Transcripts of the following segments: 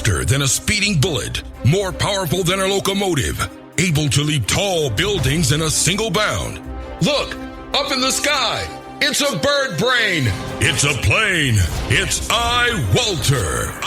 Faster than a speeding bullet, more powerful than a locomotive, able to leap tall buildings in a single bound. Look, up in the sky, it's a bird brain, it's a plane, it's iWalter.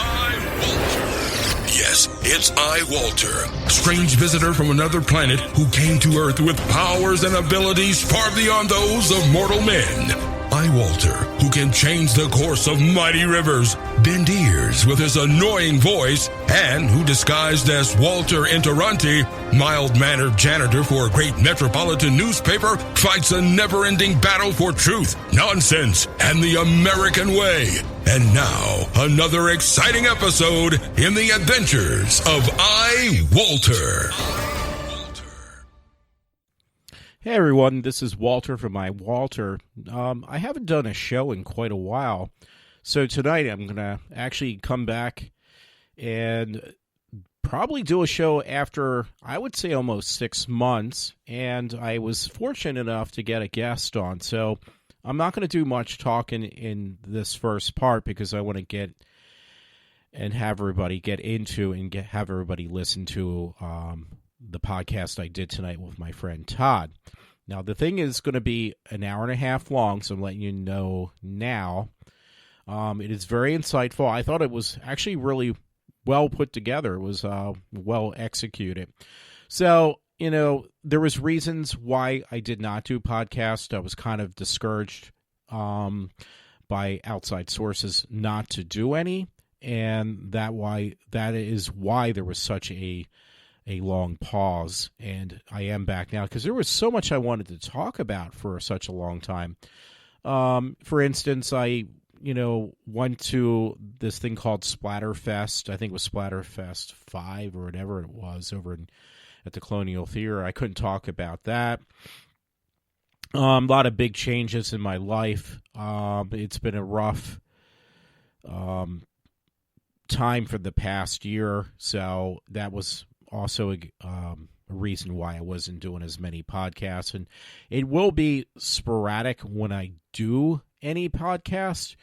Yes, it's iWalter, strange visitor from another planet who came to Earth with powers and abilities far beyond those of mortal men. iWalter, who can change the course of mighty rivers, bend ears with his annoying voice, and who disguised as Walter Interranti, mild-mannered janitor for a great metropolitan newspaper, fights a never-ending battle for truth, nonsense, and the American way. And now, another exciting episode in the adventures of iWalter. Hey everyone, this is Walter from iWalter. I haven't done a show in quite a while, so tonight I'm going to actually come back and probably do a show after, I would say, almost 6 months, and I was fortunate enough to get a guest on, so I'm not going to do much talking in this first part because I want to get and have everybody get into and have everybody listen to the podcast I did tonight with my friend Todd. Now, the thing is going to be an hour and a half long, so I'm letting you know now. It is very insightful. I thought it was actually really well put together. It was well executed. So, you know, there was reasons why I did not do podcast. I was kind of discouraged by outside sources not to do any, and that is why there was such a long pause, and I am back now because there was so much I wanted to talk about for such a long time. For instance, I went to this thing called Splatterfest. I think it was Splatterfest 5 or whatever it was over at the Colonial Theater. I couldn't talk about that. A lot of big changes in my life. It's been a rough time for the past year, so that was also a reason why I wasn't doing as many podcasts. And it will be sporadic when I do any podcast.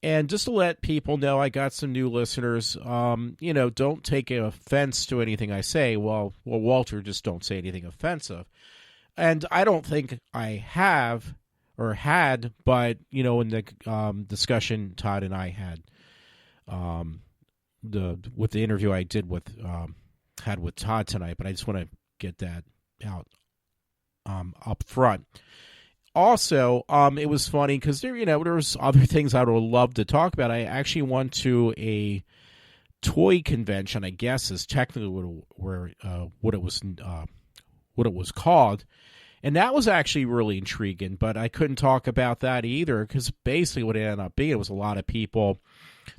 And just to let people know, I got some new listeners. Don't take offense to anything I say. Well, Walter, just don't say anything offensive. And I don't think I have or had, but, in the discussion Todd and I had, with the interview I did with Todd tonight, but I just want to get that out up front. Also, it was funny because there was other things I would love to talk about. I actually went to a toy convention, I guess is technically what it was called, and that was actually really intriguing. But I couldn't talk about that either because basically what it ended up being was a lot of people.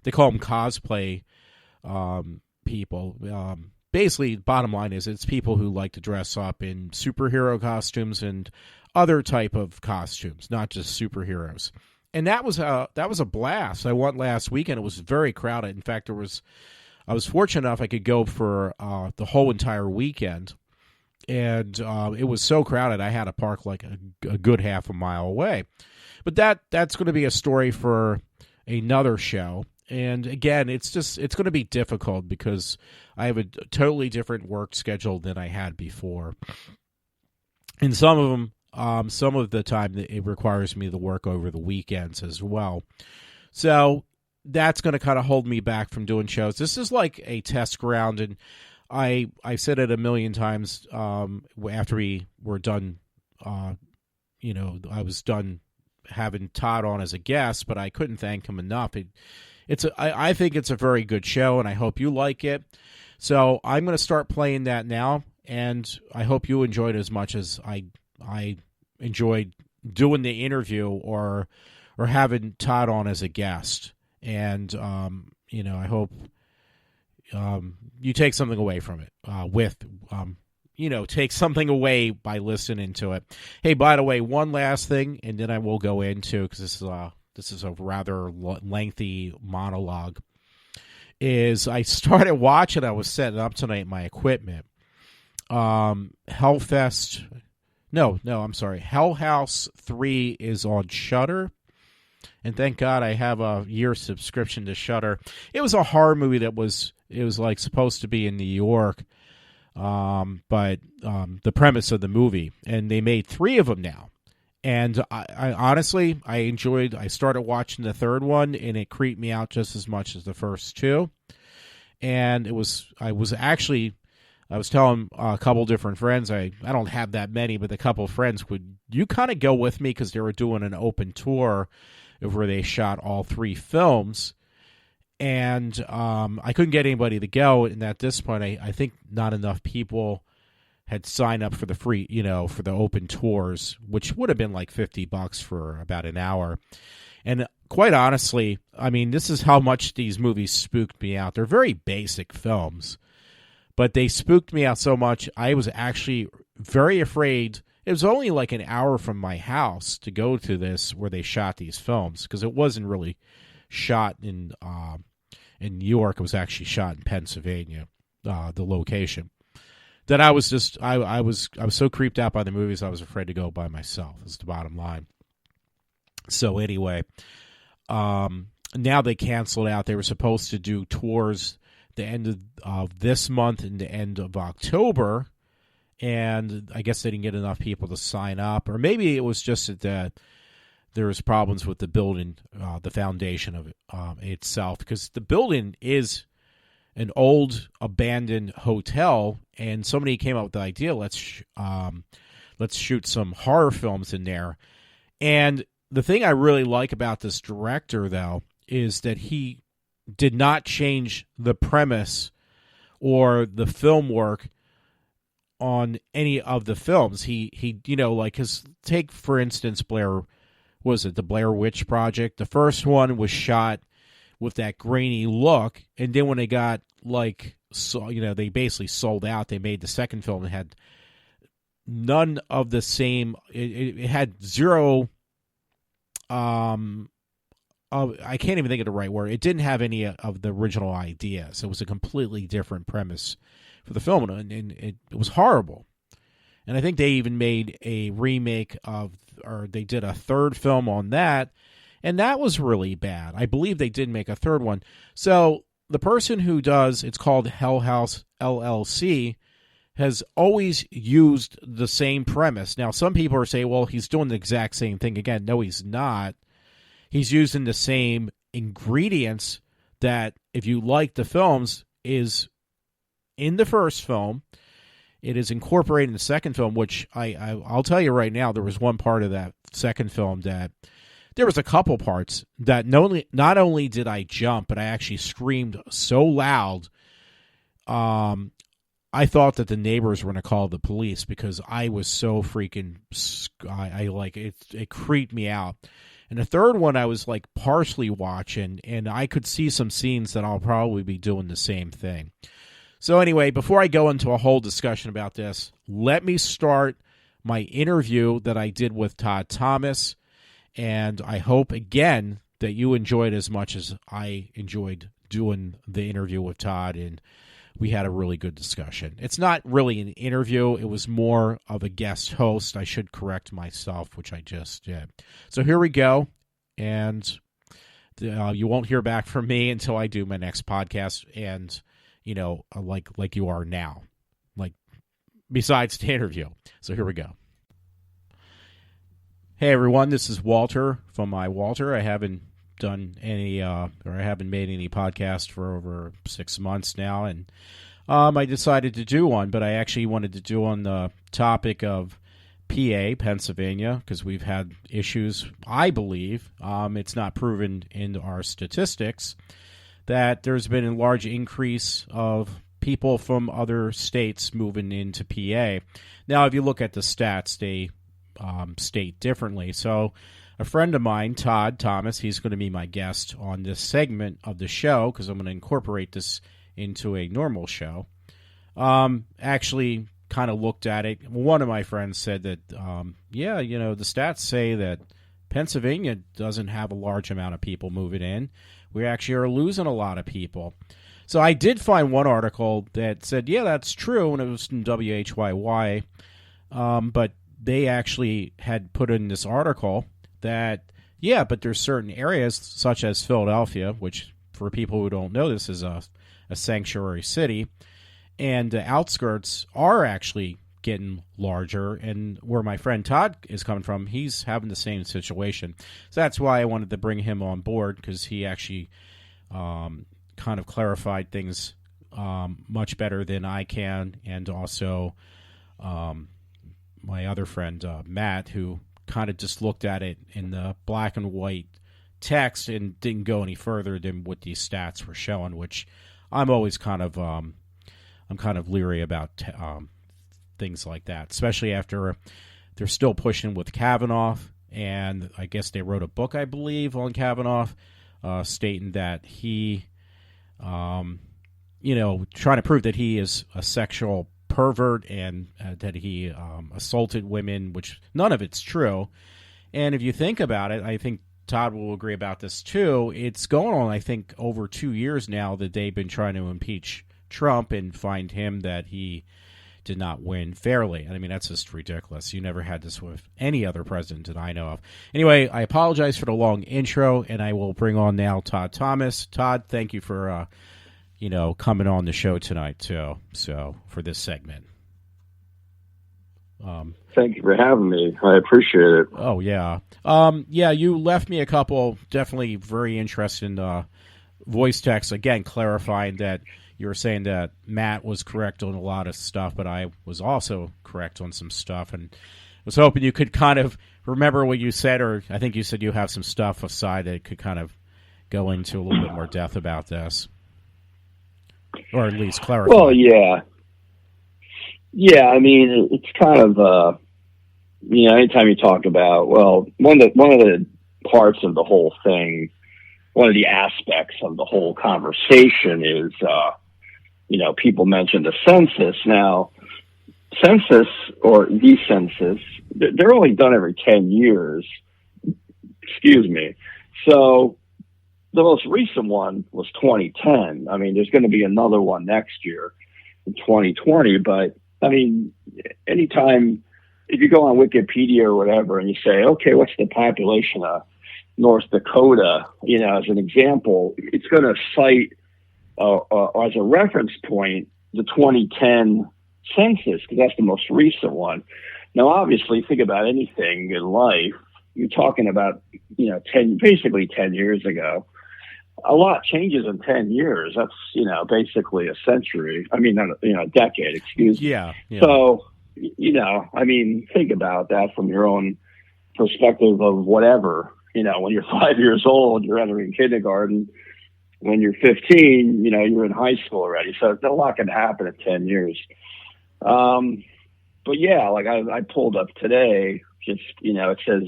They call them cosplay people. Basically, bottom line is it's people who like to dress up in superhero costumes and other type of costumes, not just superheroes. And that was a blast. I went last weekend. It was very crowded. In fact, I was fortunate enough I could go for the whole entire weekend, and it was so crowded I had to park like a good half a mile away. But that's going to be a story for another show. And again, it's going to be difficult because I have a totally different work schedule than I had before. And some of the time it requires me to work over the weekends as well. So that's going to kind of hold me back from doing shows. This is like a test ground, and I said it a million times after we were done. I was done having Todd on as a guest, but I couldn't thank him enough. I think it's a very good show, and I hope you like it. So I'm going to start playing that now, and I hope you enjoyed it as much as I enjoyed doing the interview or having Todd on as a guest. And I hope you take something away from it. Take something away by listening to it. Hey, by the way, one last thing, and then I will go into, because this is a rather lengthy monologue, is I started watching, I was setting up tonight my equipment. Hellfest, I'm sorry, Hell House 3 is on Shudder, and thank God I have a year subscription to Shudder. It was a horror movie that was It was like supposed to be in New York, but the premise of the movie, and they made 3 of them now. And I honestly, I started watching the third one, and it creeped me out just as much as the first 2. And I was telling a couple different friends, I don't have that many, but a couple of friends, would you kind of go with me, because they were doing an open tour of where they shot all 3 films. And I couldn't get anybody to go, and at this point, I think not enough people had signed up for the free, for the open tours, which would have been like $50 for about an hour. And quite honestly, I mean, this is how much these movies spooked me out. They're very basic films, but they spooked me out so much, I was actually very afraid. It was only like an hour from my house to go to this, where they shot these films, because it wasn't really shot in New York. It was actually shot in Pennsylvania, the location. That I was just I was so creeped out by the movies, I was afraid to go by myself. Is the bottom line. So anyway, now they canceled out. They were supposed to do tours the end of this month and the end of October, and I guess they didn't get enough people to sign up, or maybe it was just that there was problems with the building, the foundation of it itself, because the building is an old abandoned hotel, and somebody came up with the idea, let's shoot some horror films in there. And the thing I really like about this director, though, is that he did not change the premise or the film work on any of the films. He like his, take for instance the Blair Witch Project. The first one was shot with that grainy look, and then when they got they basically sold out, they made the second film and had none of the same. It had zero. I can't even think of the right word. It didn't have any of the original ideas. It was a completely different premise for the film, and it was horrible. And I think they even made a remake or they did a third film on that, and that was really bad. I believe they did make a third one. So the person who does, it's called Hell House LLC, has always used the same premise. Now, some people are saying, well, he's doing the exact same thing again. No, he's not. He's using the same ingredients that, if you like the films, is in the first film. It is incorporated in the second film, which I'll tell you right now, there was one part of that second film that there was a couple parts that not only did I jump, but I actually screamed so loud. I thought that the neighbors were going to call the police, because I was so freaking, it creeped me out. And the third one I was like partially watching, and I could see some scenes that I'll probably be doing the same thing. So anyway, before I go into a whole discussion about this, let me start my interview that I did with Todd Thomas. And I hope, again, that you enjoyed as much as I enjoyed doing the interview with Todd, and we had a really good discussion. It's not really an interview. It was more of a guest host. I should correct myself, which I just did. So here we go, and you won't hear back from me until I do my next podcast, and, like you are now, like besides the interview. So here we go. Hey everyone, this is Walter from iWalter. I haven't done any, I haven't made any podcast for over 6 months now, and I decided to do one, but I actually wanted to do on the topic of PA, Pennsylvania, because we've had issues, I believe, it's not proven in our statistics, that there's been a large increase of people from other states moving into PA. Now, if you look at the stats, they state differently. So a friend of mine, Todd Thomas, he's going to be my guest on this segment of the show, because I'm going to incorporate this into a normal show. Actually kind of looked at it. One of my friends said that, the stats say that Pennsylvania doesn't have a large amount of people moving in. We actually are losing a lot of people. So I did find one article that said, yeah, that's true, and it was from WHYY, but they actually had put in this article that, yeah, but there's certain areas, such as Philadelphia, which for people who don't know, this is a sanctuary city, and the outskirts are actually getting larger. And where my friend Todd is coming from, he's having the same situation. So that's why I wanted to bring him on board, because he actually kind of clarified things much better than I can, and also my other friend Matt, who kind of just looked at it in the black and white text and didn't go any further than what these stats were showing, which I'm always kind of leery about things like that, especially after they're still pushing with Kavanaugh, and I guess they wrote a book, I believe, on Kavanaugh, stating that he, trying to prove that he is a sexual pervert and that he assaulted women, which none of it's true. And if you think about it, I think Todd will agree about this too. It's going on, I think, over 2 years now that they've been trying to impeach Trump and find him that he did not win fairly. I mean, that's just ridiculous. You never had this with any other president that I know of. Anyway, I apologize for the long intro, and I will bring on now Todd Thomas. Todd, thank you for coming on the show tonight too. So for this segment. Thank you for having me. I appreciate it. Oh, yeah. You left me a couple definitely very interesting voice texts, again, clarifying that you were saying that Matt was correct on a lot of stuff, but I was also correct on some stuff, and was hoping you could kind of remember what you said, or I think you said you have some stuff aside that could kind of go into a little bit more depth about this, or at least clarify. Well, yeah. Yeah, I mean, it's kind of, anytime you talk about, one of the parts of the whole thing, one of the aspects of the whole conversation is, people mention the census. Now, census or the census, they're only done every 10 years. Excuse me. So the most recent one was 2010. I mean, there's going to be another one next year in 2020, but I mean, anytime, if you go on Wikipedia or whatever and you say, okay, what's the population of North Dakota, as an example, it's going to cite as a reference point the 2010 census, because that's the most recent one. Now, obviously, think about anything in life. You're talking about, basically 10 years ago. A lot changes in 10 years. That's, basically a century. I mean, a decade, excuse me. Yeah. So, think about that from your own perspective of whatever. When you're 5 years old, you're entering kindergarten. When you're 15, you're in high school already. So a lot can happen in 10 years. But yeah, like I pulled up today, just, it says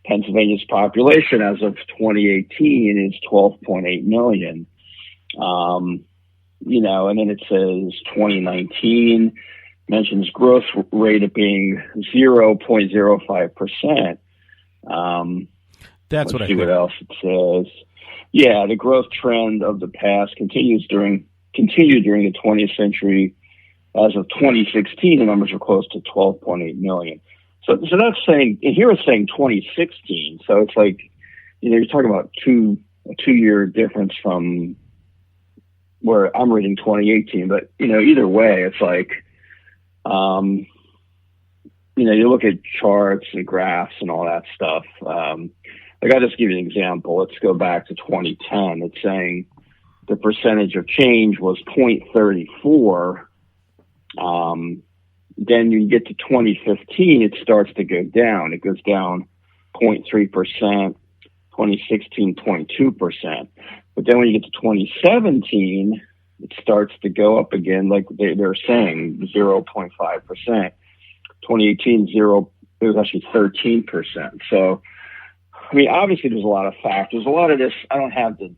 Pennsylvania's population as of 2018 is 12.8 million. And then it says 2019 mentions growth rate of being 0.05%. That's what I think. What else it says. Yeah, the growth trend of the past continued during the 20th century. As of 2016, the numbers are close to 12.8 million. So that's saying, and here it's saying 2016. So it's like, you're talking about a 2 year difference from where I'm reading 2018. But, either way, it's like, you look at charts and graphs and all that stuff. Like, I'll just give you an example. Let's go back to 2010. It's saying the percentage of change was 0.34. Then you get to 2015, it starts to go down. It goes down 0.3%, 2016, 0.2%. But then when you get to 2017, it starts to go up again, like they're saying, 0.5%. 2018, it was actually 13%. So, I mean, obviously there's a lot of factors. A lot of this, I don't have the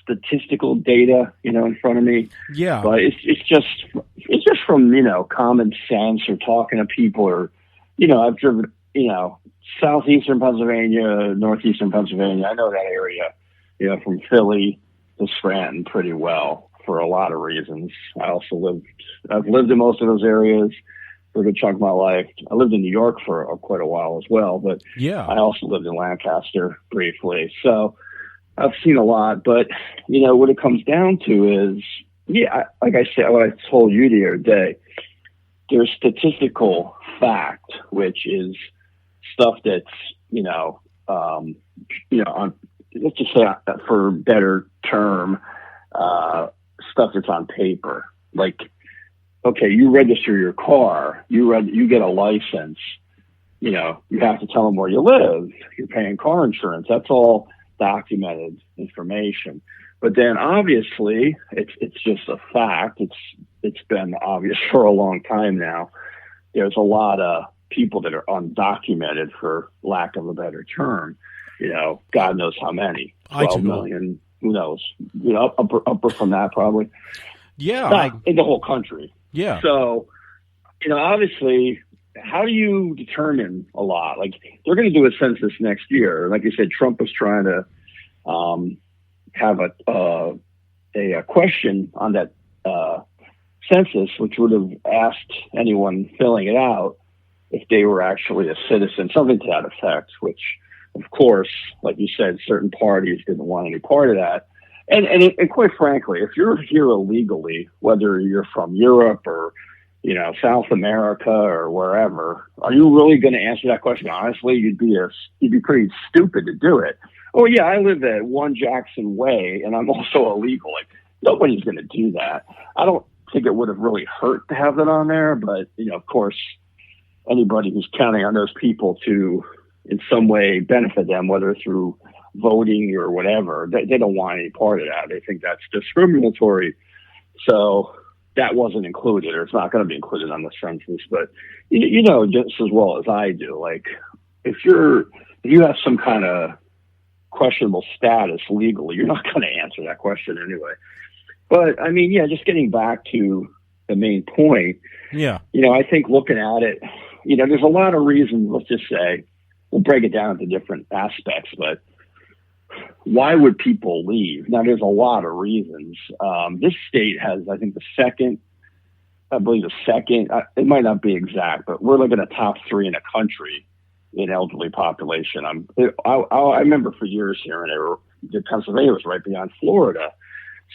statistical data, in front of me. Yeah. But it's just from, common sense or talking to people or, I've driven, southeastern Pennsylvania, northeastern Pennsylvania. I know that area, from Philly to Scranton pretty well for a lot of reasons. I've lived in most of those areas for a good chunk of my life. I lived in New York for quite a while as well, but yeah, I also lived in Lancaster briefly. So, I've seen a lot, but what it comes down to is, like I said, what I told you the other day, there's statistical fact, which is stuff that's, let's just say, for a better term, stuff that's on paper. Like, okay, you register your car, you get a license, you have to tell them where you live, you're paying car insurance. That's all documented information. But then obviously it's just a fact. It's been obvious for a long time now. There's a lot of people that are undocumented, for lack of a better term. God knows how many. 12 million, who knows? Upper from that probably. Yeah. In the whole country. Yeah. So, obviously, how do you determine a lot? Like, they're going to do a census next year. Like you said, Trump was trying to have a question on that census, which would have asked anyone filling it out if they were actually a citizen, something to that effect, which, of course, like you said, certain parties didn't want any part of that. And quite frankly, if you're here illegally, whether you're from Europe or, South America or wherever, are you really going to answer that question? Honestly, you'd be pretty stupid to do it. Oh yeah, I live at 1 Jackson Way and I'm also illegal. Like, nobody's going to do that. I don't think it would have really hurt to have that on there, but of course, anybody who's counting on those people to in some way benefit them, whether through voting or whatever, they don't want any part of that. They think that's discriminatory. So that wasn't included, or it's not going to be included on the census. But just as well as I do, like, if you have some kind of questionable status legally, you're not going to answer that question anyway. But I mean, just getting back to the main point. Yeah. I think looking at it, there's a lot of reasons. Let's just say we'll break it down into different aspects, but why would people leave? Now, there's a lot of reasons. This state has, I think, I believe the second, it might not be exact, but we're looking at top 3 in the country in elderly population. I remember for years hearing that Pennsylvania was right beyond Florida.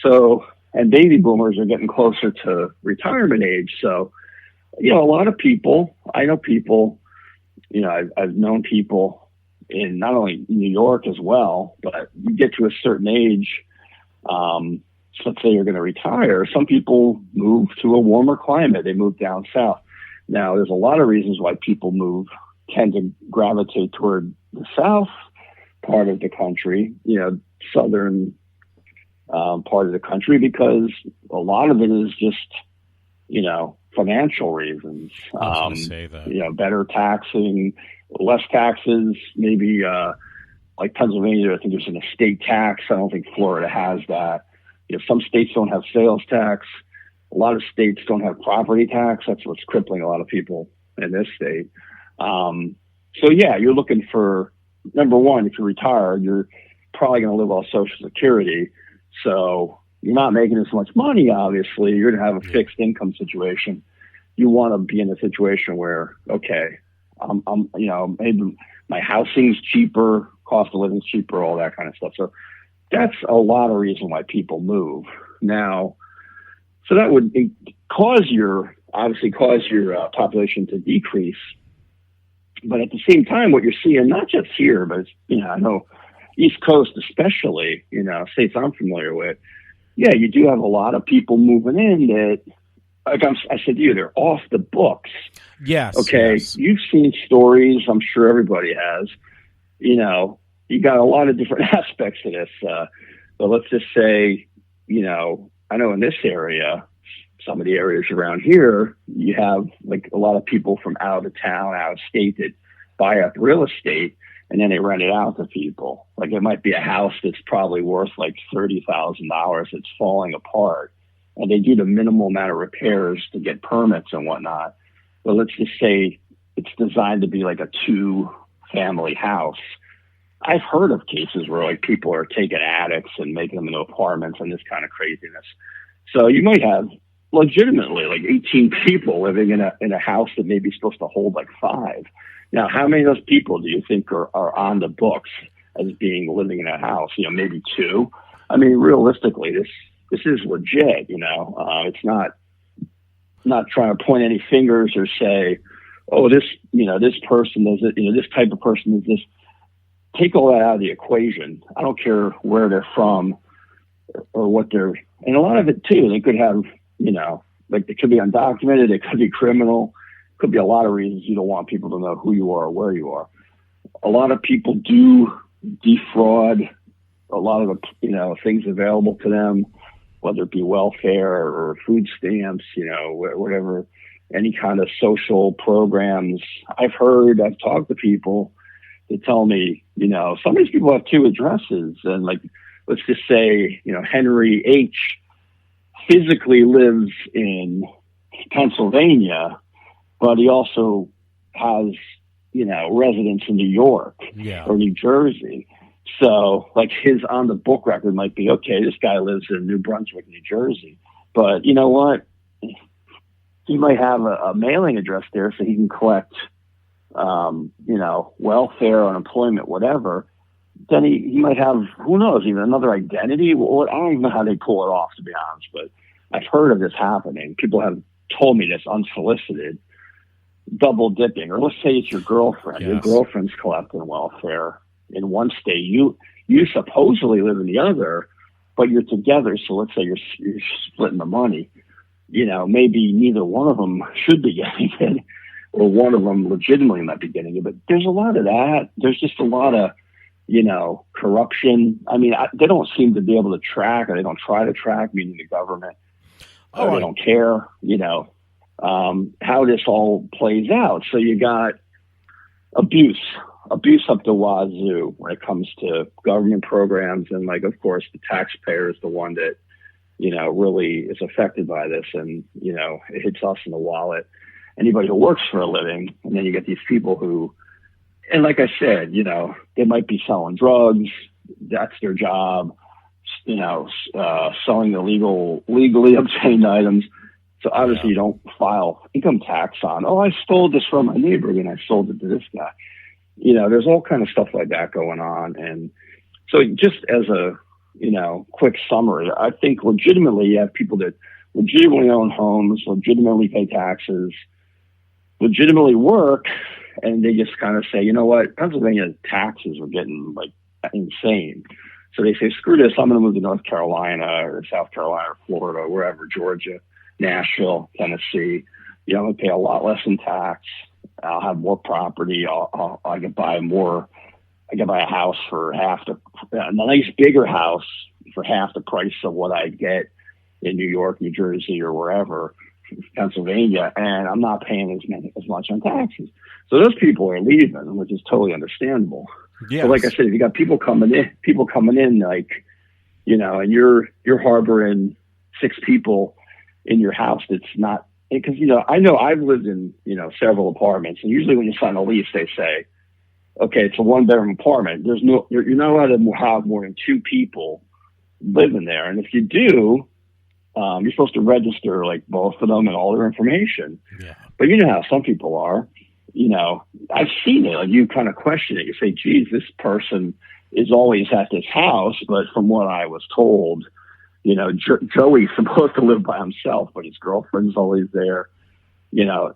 So, and baby boomers are getting closer to retirement age. So, a lot of people, I know people, I've known people in not only New York as well, but you get to a certain age, let's say you're going to retire, some people move to a warmer climate. They move down south. Now, there's a lot of reasons why people tend to gravitate toward the south part of the country, southern part of the country, because a lot of it is just, financial reasons. I was going to say that. Better taxing, less taxes, maybe like Pennsylvania, I think there's an estate tax. I don't think Florida has that. Some states don't have sales tax. A lot of states don't have property tax. That's what's crippling a lot of people in this state. So yeah, you're looking for, number one, if you retire, you're probably going to live off Social Security. So you're not making as much money, obviously. You're going to have a fixed income situation. You want to be in a situation where, okay, maybe my housing's cheaper, cost of living's cheaper, all that kind of stuff. So that's a lot of reason why people move. Now, so that would cause your population to decrease. But at the same time, what you're seeing, not just here, but I know East Coast especially, states I'm familiar with, yeah, you do have a lot of people moving in that, like I said to you, they're off the books. Yes. Okay. Yes. You've seen stories. I'm sure everybody has. You got a lot of different aspects to this. But let's just say, I know in this area, some of the areas around here, you have like a lot of people from out of town, out of state that buy up real estate and then they rent it out to people. Like it might be a house that's probably worth like $30,000. It's falling apart. And they do the minimal amount of repairs to get permits and whatnot. But let's just say it's designed to be like a 2-family house. I've heard of cases where like people are taking attics and making them into apartments and this kind of craziness. So you might have legitimately like 18 people living in a house that may be supposed to hold like 5. Now, how many of those people do you think are on the books? as being living in a house, maybe 2. I mean, realistically, this is legit, it's not trying to point any fingers or say, oh, this person does it, this type of person does this. Take all that out of the equation. I don't care where they're from or what they're, and a lot of it too, they could have, like they could be undocumented, it could be criminal, could be a lot of reasons you don't want people to know who you are or where you are. A lot of people do defraud a lot of the, things available to them, whether it be welfare or food stamps, whatever, any kind of social programs. I've talked to people that tell me, some of these people have 2 addresses, and like, let's just say, Henry H. physically lives in Pennsylvania, but he also has, residence in New York or New Jersey. So like his on the book record might be, okay, this guy lives in New Brunswick, New Jersey, but you know what? He might have a mailing address there so he can collect, welfare, unemployment, whatever. Then he might have, who knows, even another identity. Well, I don't even know how they pull it off, to be honest, but I've heard of this happening. People have told me this unsolicited, double dipping. Or let's say it's your girlfriend. Yes. Your girlfriend's collecting welfare in one state. You supposedly live in the other, but you're together. So let's say you're splitting the money. Maybe neither one of them should be getting it, or one of them legitimately might be getting it. But there's a lot of that. There's just a lot of, corruption. I mean, they don't seem to be able to track, or they don't try to track, meaning the government. They don't care, how this all plays out. So you got abuse up the wazoo when it comes to government programs. And like, of course, the taxpayer is the one that, really is affected by this. And, it hits us in the wallet, anybody who works for a living. And then you get these people who, and like I said, they might be selling drugs. That's their job, selling legally obtained items. So obviously you don't file income tax on, I stole this from my neighbor and I sold it to this guy. There's all kind of stuff like that going on. And so just as a, quick summary, I think legitimately you have people that legitimately own homes, legitimately pay taxes, legitimately work, and they just kind of say, you know what, Pennsylvania taxes are getting like insane. So they say, screw this, I'm going to move to North Carolina or South Carolina or Florida or wherever, Georgia, Nashville, Tennessee. I'm going to pay a lot less in tax. I'll have more property. I can buy more. I can buy a house for a nice bigger house for half the price of what I get in New York, New Jersey, or wherever, Pennsylvania, and I'm not paying as much on taxes. So those people are leaving, which is totally understandable. Yes. But like I said, if you got people coming in, like, and you're harboring 6 people in your house, that's not, because, I know I've lived in, several apartments, and usually when you sign a lease, they say, okay, it's a 1-bedroom apartment. You're not allowed to have more than 2 people living there. And if you do, you're supposed to register like both of them and all their information. Yeah. But you know how some people are, I've seen it. Like, you kind of question it. You say, geez, this person is always at this house. But from what I was told, Joey's supposed to live by himself, but his girlfriend's always there,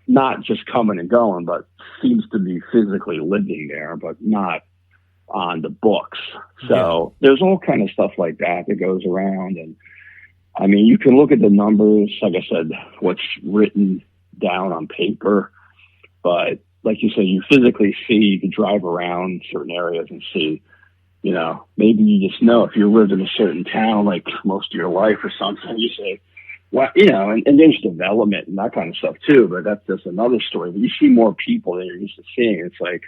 not just coming and going, but seems to be physically living there, but not on the books. So there's all kind of stuff like that goes around. And I mean, you can look at the numbers, like I said, what's written down on paper, but like you said, you physically see, you can drive around certain areas and see, maybe you just know if you lived in a certain town, like most of your life or something, you say, well, and there's development and that kind of stuff too, but that's just another story. But you see more people than you're used to seeing. It's like,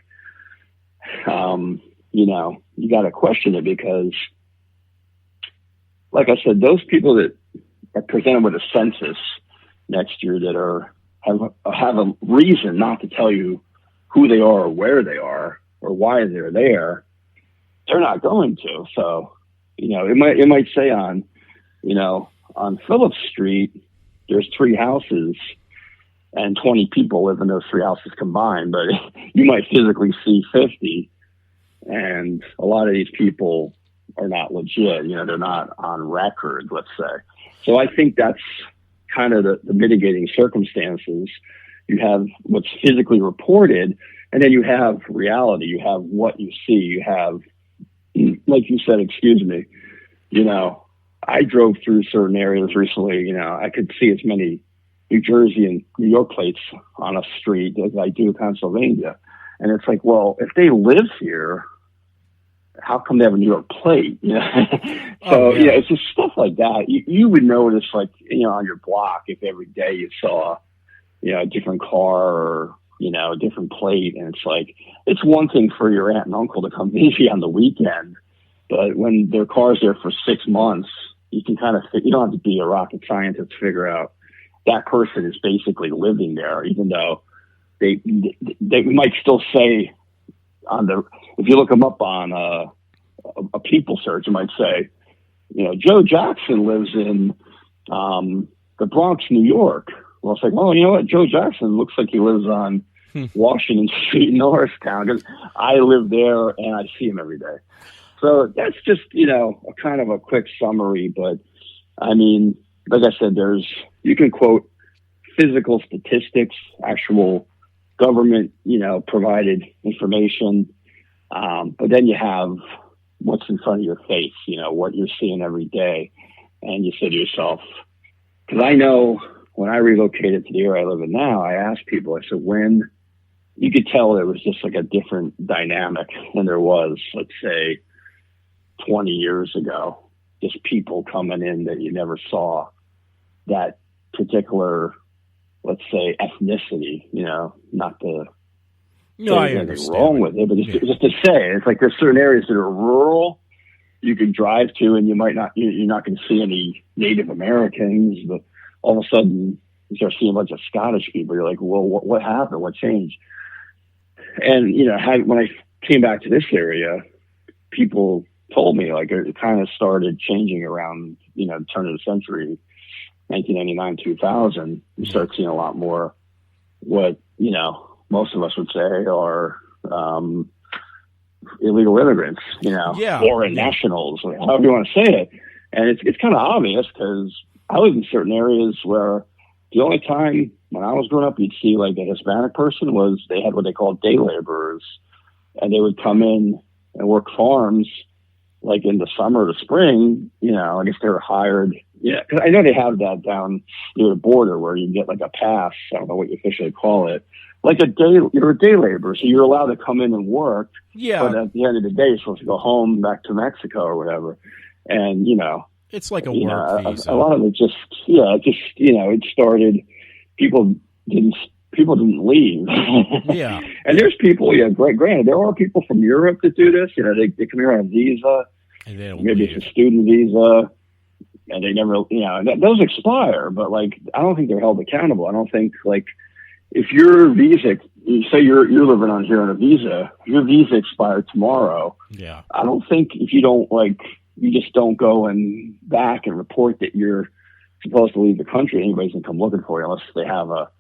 you got to question it, because like I said, those people that are presented with a census next year that have a reason not to tell you who they are or where they are or why they're there, they're not going to. So, it might say on Phillips Street, there's 3 houses and 20 people live in those 3 houses combined, but you might physically see 50, and a lot of these people are not legit. They're not on record, let's say. So I think that's kind of the mitigating circumstances. You have what's physically reported, and then you have reality. You have what you see. You have, like you said, excuse me, I drove through certain areas recently. I could see as many New Jersey and New York plates on a street as I do Pennsylvania. And it's like, well, if they live here, how come they have a New York plate? It's just stuff like that. You would notice, like, on your block, if every day you saw, a different car or, a different plate. And it's like, it's one thing for your aunt and uncle to come visit on the weekend, but when their car's there for 6 months, you can kind of, you don't have to be a rocket scientist to figure out that person is basically living there, even though they might still say if you look them up on a people search, it might say, Joe Jackson lives in the Bronx, New York. Well, it's like, well, you know what? Joe Jackson looks like he lives on Washington Street in Norristown, because I live there and I see him every day. So that's just, a kind of a quick summary. But I mean, like I said, you can quote physical statistics, actual government, provided information. But then you have what's in front of your face, what you're seeing every day. And you say to yourself, because I know when I relocated to the area I live in now, I asked people, I said, when you could tell there was just like a different dynamic than there was, let's say, 20 years ago, just people coming in that you never saw that particular, let's say, ethnicity, not to say anything wrong with it, but just to say, it's like there's certain areas that are rural you can drive to, and you're not going to see any Native Americans, but all of a sudden you start seeing a bunch of Scottish people. You're like, well, what happened? What changed? And, when I came back to this area, people told me, like, it kind of started changing around, the turn of the century, 1999, 2000. You start seeing a lot more what, most of us would say are illegal immigrants, foreign nationals, however you want to say it. And it's kind of obvious, because I live in certain areas where the only time when I was growing up you'd see like a Hispanic person was they had what they called day laborers, and they would come in and work farms like in the summer or the spring. I guess they were hired. Yeah, because I know they have that down near the border where you get like a pass. I don't know what you officially call it. Like you're a day laborer, so you're allowed to come in and work. Yeah. But at the end of the day, you're supposed to go home back to Mexico or whatever. And, it's like a work visa. A lot of it it started, people didn't leave. Yeah. And there's people, granted, there are people from Europe that do this. They come here on a visa, and they don't maybe leave. It's a student visa, and they never, those expire, but like, I don't think they're held accountable. I don't think, like, if your visa, say you're living on here on a visa, your visa expired tomorrow. Yeah. I don't think if you don't, like, you just don't go and back and report that you're supposed to leave the country, anybody's gonna come looking for you unless they have a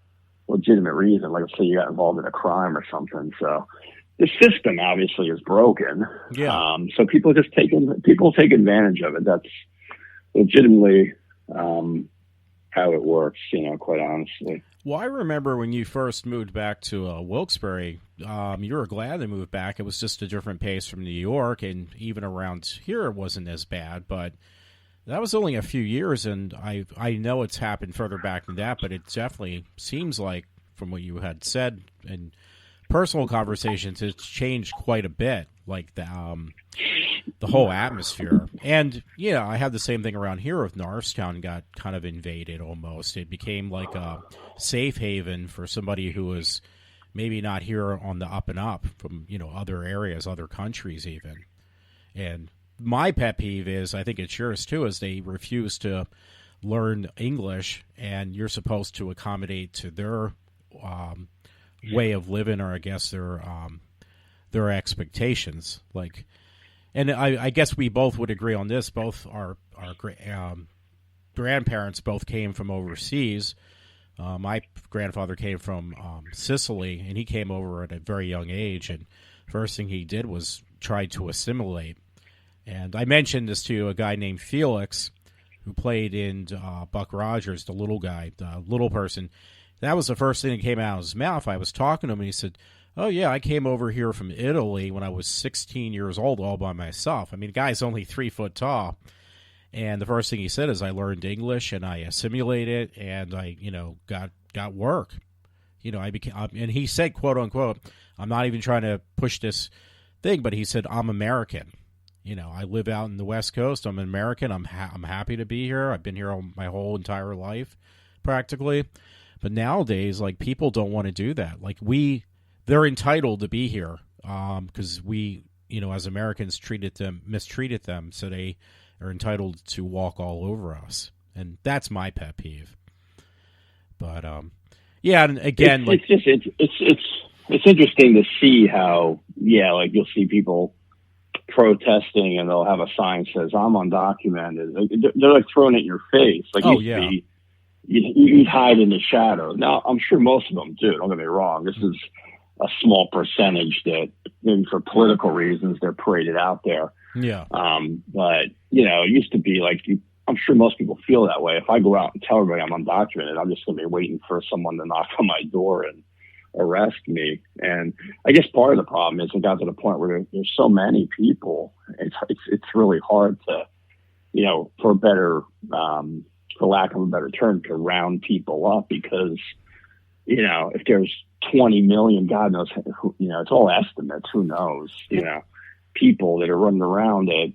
legitimate reason, like say you got involved in a crime or something. So the system obviously is broken. Yeah. So people take advantage of it. That's legitimately how it works, quite honestly. Well, I remember when you first moved back to Wilkes-Barre, you were glad to move back. It was just a different pace from New York, and even around here it wasn't as bad, but that was only a few years, and I know it's happened further back than that, but it definitely seems like, from what you had said in personal conversations, it's changed quite a bit, like the whole atmosphere. And, I had the same thing around here with Norristown got kind of invaded almost. It became like a safe haven for somebody who was maybe not here on the up and up from, other areas, other countries even. And my pet peeve is, I think it's yours too, is they refuse to learn English, and you're supposed to accommodate to their way of living, or I guess their expectations. Like, and I guess we both would agree on this. Both our grandparents both came from overseas. My grandfather came from Sicily, and he came over at a very young age. And first thing he did was tried to assimilate. And I mentioned this to a guy named Felix, who played in Buck Rogers, the little guy, the little person. That was the first thing that came out of his mouth. I was talking to him, and he said, "Oh, yeah, I came over here from Italy when I was 16 years old all by myself." I mean, the guy's only 3 foot tall. And the first thing he said is, I learned English, and I assimilated, and I, got work. I became, and he said, quote unquote, "I'm not even trying to push this thing," but he said, "I'm American. I live out in the West Coast. I'm an American. I'm happy to be here. I've been here my whole entire life, practically." But nowadays, like, people don't want to do that. Like, they're entitled to be here because we, as Americans, mistreated them, so they are entitled to walk all over us, and that's my pet peeve. But yeah, and again, it's interesting to see how, like, you'll see people protesting and they'll have a sign that says "I'm undocumented." They're like throwing it in your face. Like, you'd hide in the shadow. Now, I'm sure most of them do. Don't get me wrong. This is a small percentage that, maybe for political reasons, they're paraded out there. Yeah. But it used to be like, I'm sure most people feel that way. If I go out and tell everybody I'm undocumented, I'm just going to be waiting for someone to knock on my door and arrest me. And I guess part of the problem is it got to the point where there's so many people. It's really hard to, for lack of a better term, to round people up, because, if there's 20 million, God knows, it's all estimates, who knows, people that are running around that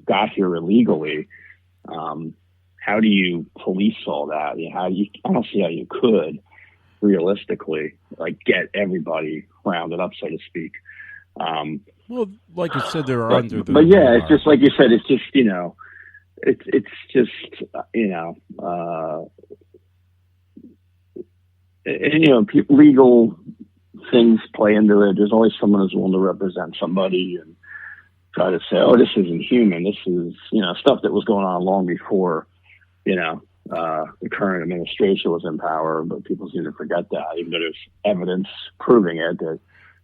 got here illegally. How do you police all that? I don't see how you could realistically, like, get everybody rounded up, so to speak. Well, like you said, they're under the. But yeah, it's just like you said. It's just it's just legal things play into it. There's always someone who's willing to represent somebody and try to say, "Oh, this isn't human. This is stuff that was going on long before the current administration was in power." But people seem to forget that, even though there's evidence proving it, that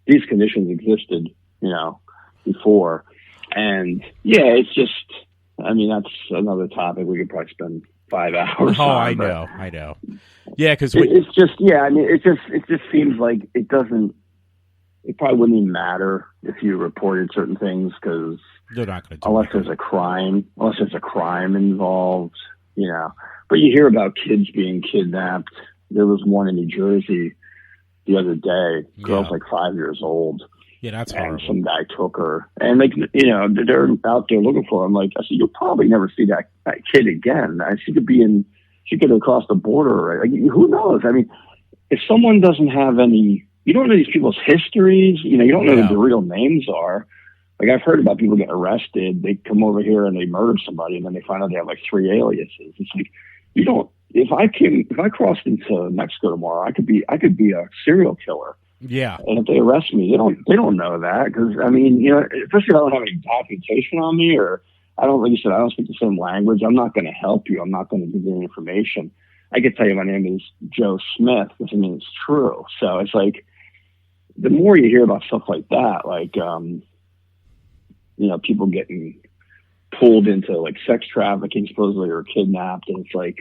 these conditions existed, before. And yeah, it's just, that's another topic we could probably spend 5 hours on. I know. Yeah, because it's just, it just seems like it probably wouldn't even matter if you reported certain things, because they're not going to, unless there's a crime involved, But you hear about kids being kidnapped. There was one in New Jersey the other day. Girl's like 5 years old. Yeah, that's horrible. And some guy took her, and they're out there looking for him. Like, I said, you'll probably never see that kid again. She could have crossed the border. Like, who knows? If someone doesn't have any, you don't know these people's histories. You don't know who the real names are. Like, I've heard about people getting arrested. They come over here and they murder somebody, and then they find out they have like 3 aliases. It's like, if I crossed into Mexico tomorrow, I could be a serial killer. Yeah. And if they arrest me, they don't know that, because especially if I don't have any documentation on me, or I don't speak the same language. I'm not going to help you. I'm not going to give you any information. I could tell you my name is Joe Smith, which it's true. So it's like, the more you hear about stuff like that, like, people getting pulled into like sex trafficking, supposedly, or kidnapped, and it's like,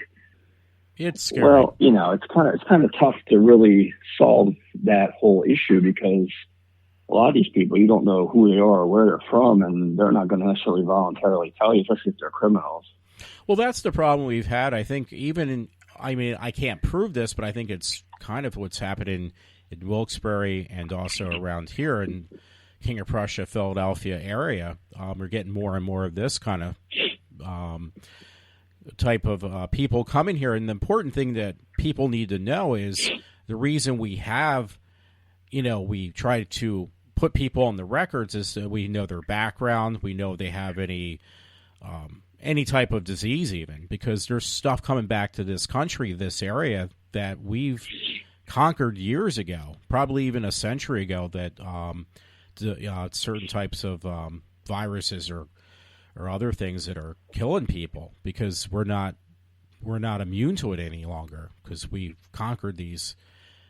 it's scary. Well, it's kind of tough to really solve that whole issue, because a lot of these people, you don't know who they are or where they're from, and they're not going to necessarily voluntarily tell you, especially if they're criminals. Well, that's the problem we've had. I think I can't prove this, but I think it's kind of what's happening in Wilkes-Barre and also around here in King of Prussia, Philadelphia area. We're getting more and more of this kind of type of people coming here. And the important thing that people need to know is the reason we have, we try to put people on the records is that we know their background. We know they have any type of disease, even, because there's stuff coming back to this country, this area, that we've conquered years ago, probably even a century ago, that certain types of viruses or other things that are killing people, because we're not immune to it any longer, because we've conquered these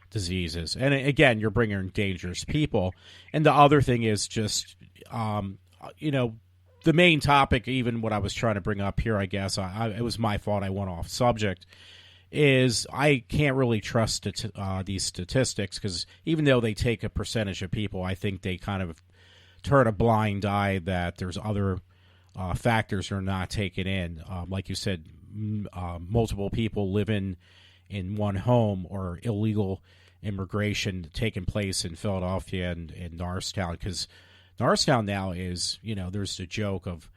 diseases. And again, you're bringing in dangerous people. And the other thing is just, the main topic, even what I was trying to bring up here, I guess, it was my fault. I went off subject. Is I can't really trust these statistics because even though they take a percentage of people, I think they kind of turn a blind eye that there's other factors are not taken in. Like you said, multiple people living in one home or illegal immigration taking place in Philadelphia and in Norristown, because Norristown now is, there's a joke of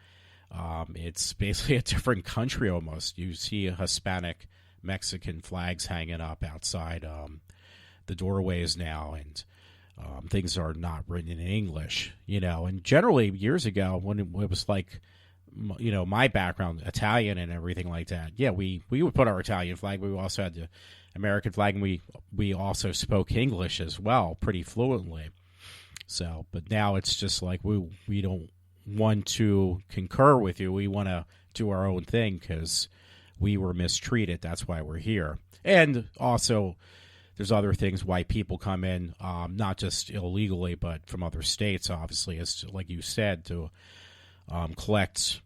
it's basically a different country almost. You see a Hispanic Mexican flags hanging up outside the doorways now, and things are not written in English, and generally years ago when it was like, my background, Italian and everything like that, we would put our Italian flag. We also had the American flag, and we also spoke English as well pretty fluently. So, but now it's just like we don't want to concur with you. We want to do our own thing because we were mistreated. That's why we're here. And also, there's other things why people come in, not just illegally, but from other states, obviously, as like you said, to collect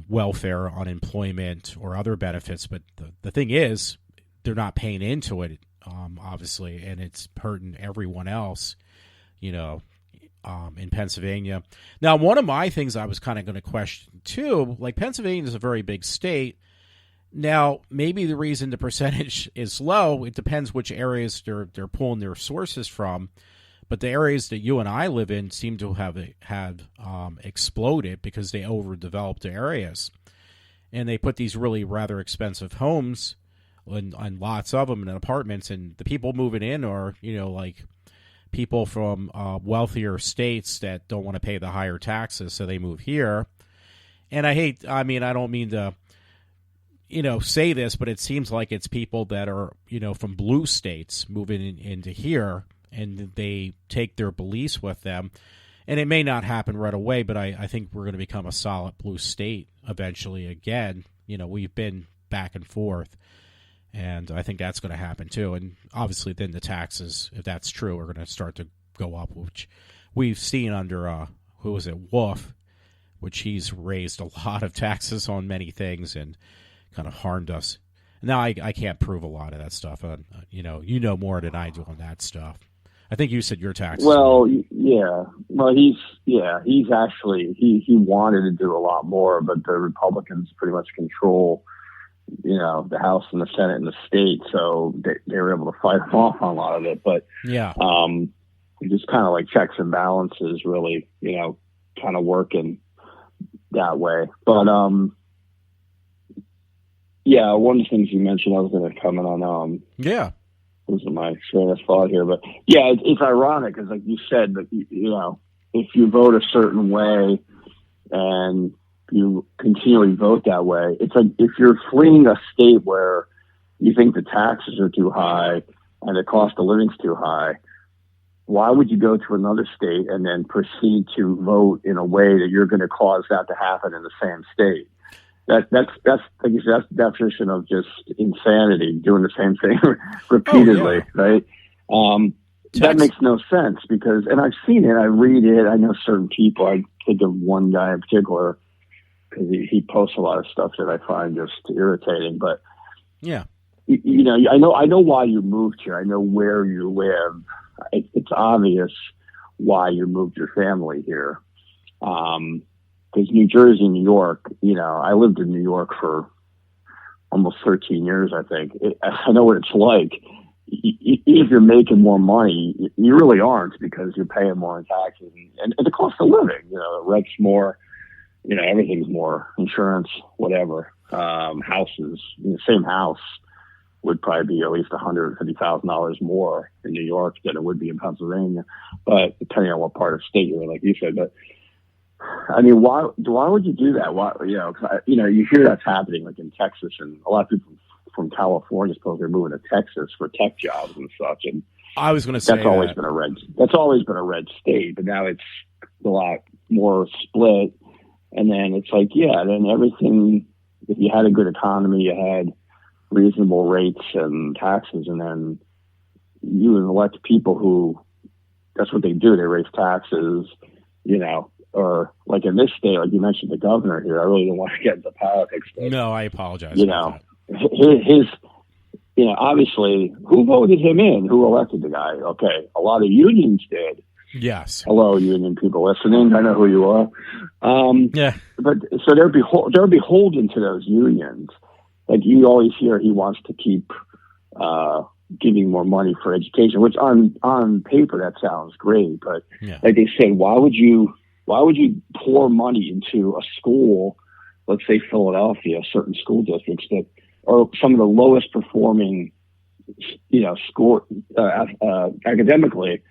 welfare, unemployment, or other benefits. But the thing is, they're not paying into it, obviously, and it's hurting everyone else, in Pennsylvania. Now, one of my things I was kind of going to question, too, like Pennsylvania is a very big state. Now, maybe the reason the percentage is low, it depends which areas they're pulling their sources from. But the areas that you and I live in seem to have exploded because they overdeveloped the areas. And they put these really rather expensive homes and lots of them in apartments. And the people moving in are, like people from wealthier states that don't want to pay the higher taxes, so they move here. And I don't mean to say this, but it seems like it's people that are, from blue states moving into here, and they take their beliefs with them. And it may not happen right away, but I think we're going to become a solid blue state eventually again. We've been back and forth, and I think that's going to happen too. And obviously then the taxes, if that's true, are going to start to go up, which we've seen under, Wolf, which he's raised a lot of taxes on many things and kind of harmed us. Now, I can't prove a lot of that stuff. You know more than I do on that stuff. I think you said your taxes. Well, yeah. Well, he's actually, he wanted to do a lot more, but the Republicans pretty much control, the House and the Senate and the state, so they were able to fight him off on a lot of it. But yeah, just kind of like checks and balances, really, kind of working that way. But yeah, one of the things you mentioned, I was going to comment on. Yeah. Losing my train of thought here, but yeah, it's ironic because, like you said, that if you vote a certain way and you continually vote that way, it's like if you're fleeing a state where you think the taxes are too high and the cost of living's too high, why would you go to another state and then proceed to vote in a way that you're going to cause that to happen in the same state? That's like you said, that's the definition of just insanity, doing the same thing repeatedly, right? That makes no sense because, and I've seen it, I read it, I know certain people. I think of one guy in particular because he posts a lot of stuff that I find just irritating. But yeah, I know why you moved here. I know where you live. It's obvious why you moved your family here. Because New Jersey, New York, I lived in New York for almost 13 years, I think. I know what it's like. If you're making more money, you really aren't because you're paying more in taxes and the cost of living. Rent's more, everything's more, insurance, whatever. Houses, same house would probably be at least $150,000 more in New York than it would be in Pennsylvania. But depending on what part of state you're in, like you said, but I mean, why would you do that? Why, you hear that's happening like in Texas, and a lot of people from California suppose they're moving to Texas for tech jobs and such. And I was going to say that's always been a red state, but now it's a lot more split. And then it's like, then everything, if you had a good economy, you had reasonable rates and taxes, and then, you elect people who, that's what they do. They raise taxes, or like in this state, like you mentioned, the governor here. I really don't want to get into politics. But, no, I apologize. His obviously, who voted him in? Who elected the guy? Okay, a lot of unions did. Yes. Hello, union people listening. I know who you are. Yeah. But so they're beholden to those unions. Like you always hear, he wants to keep giving more money for education, which on paper that sounds great. But like they said, why would you pour money into a school? Let's say Philadelphia, certain school districts that are some of the lowest performing, school academically.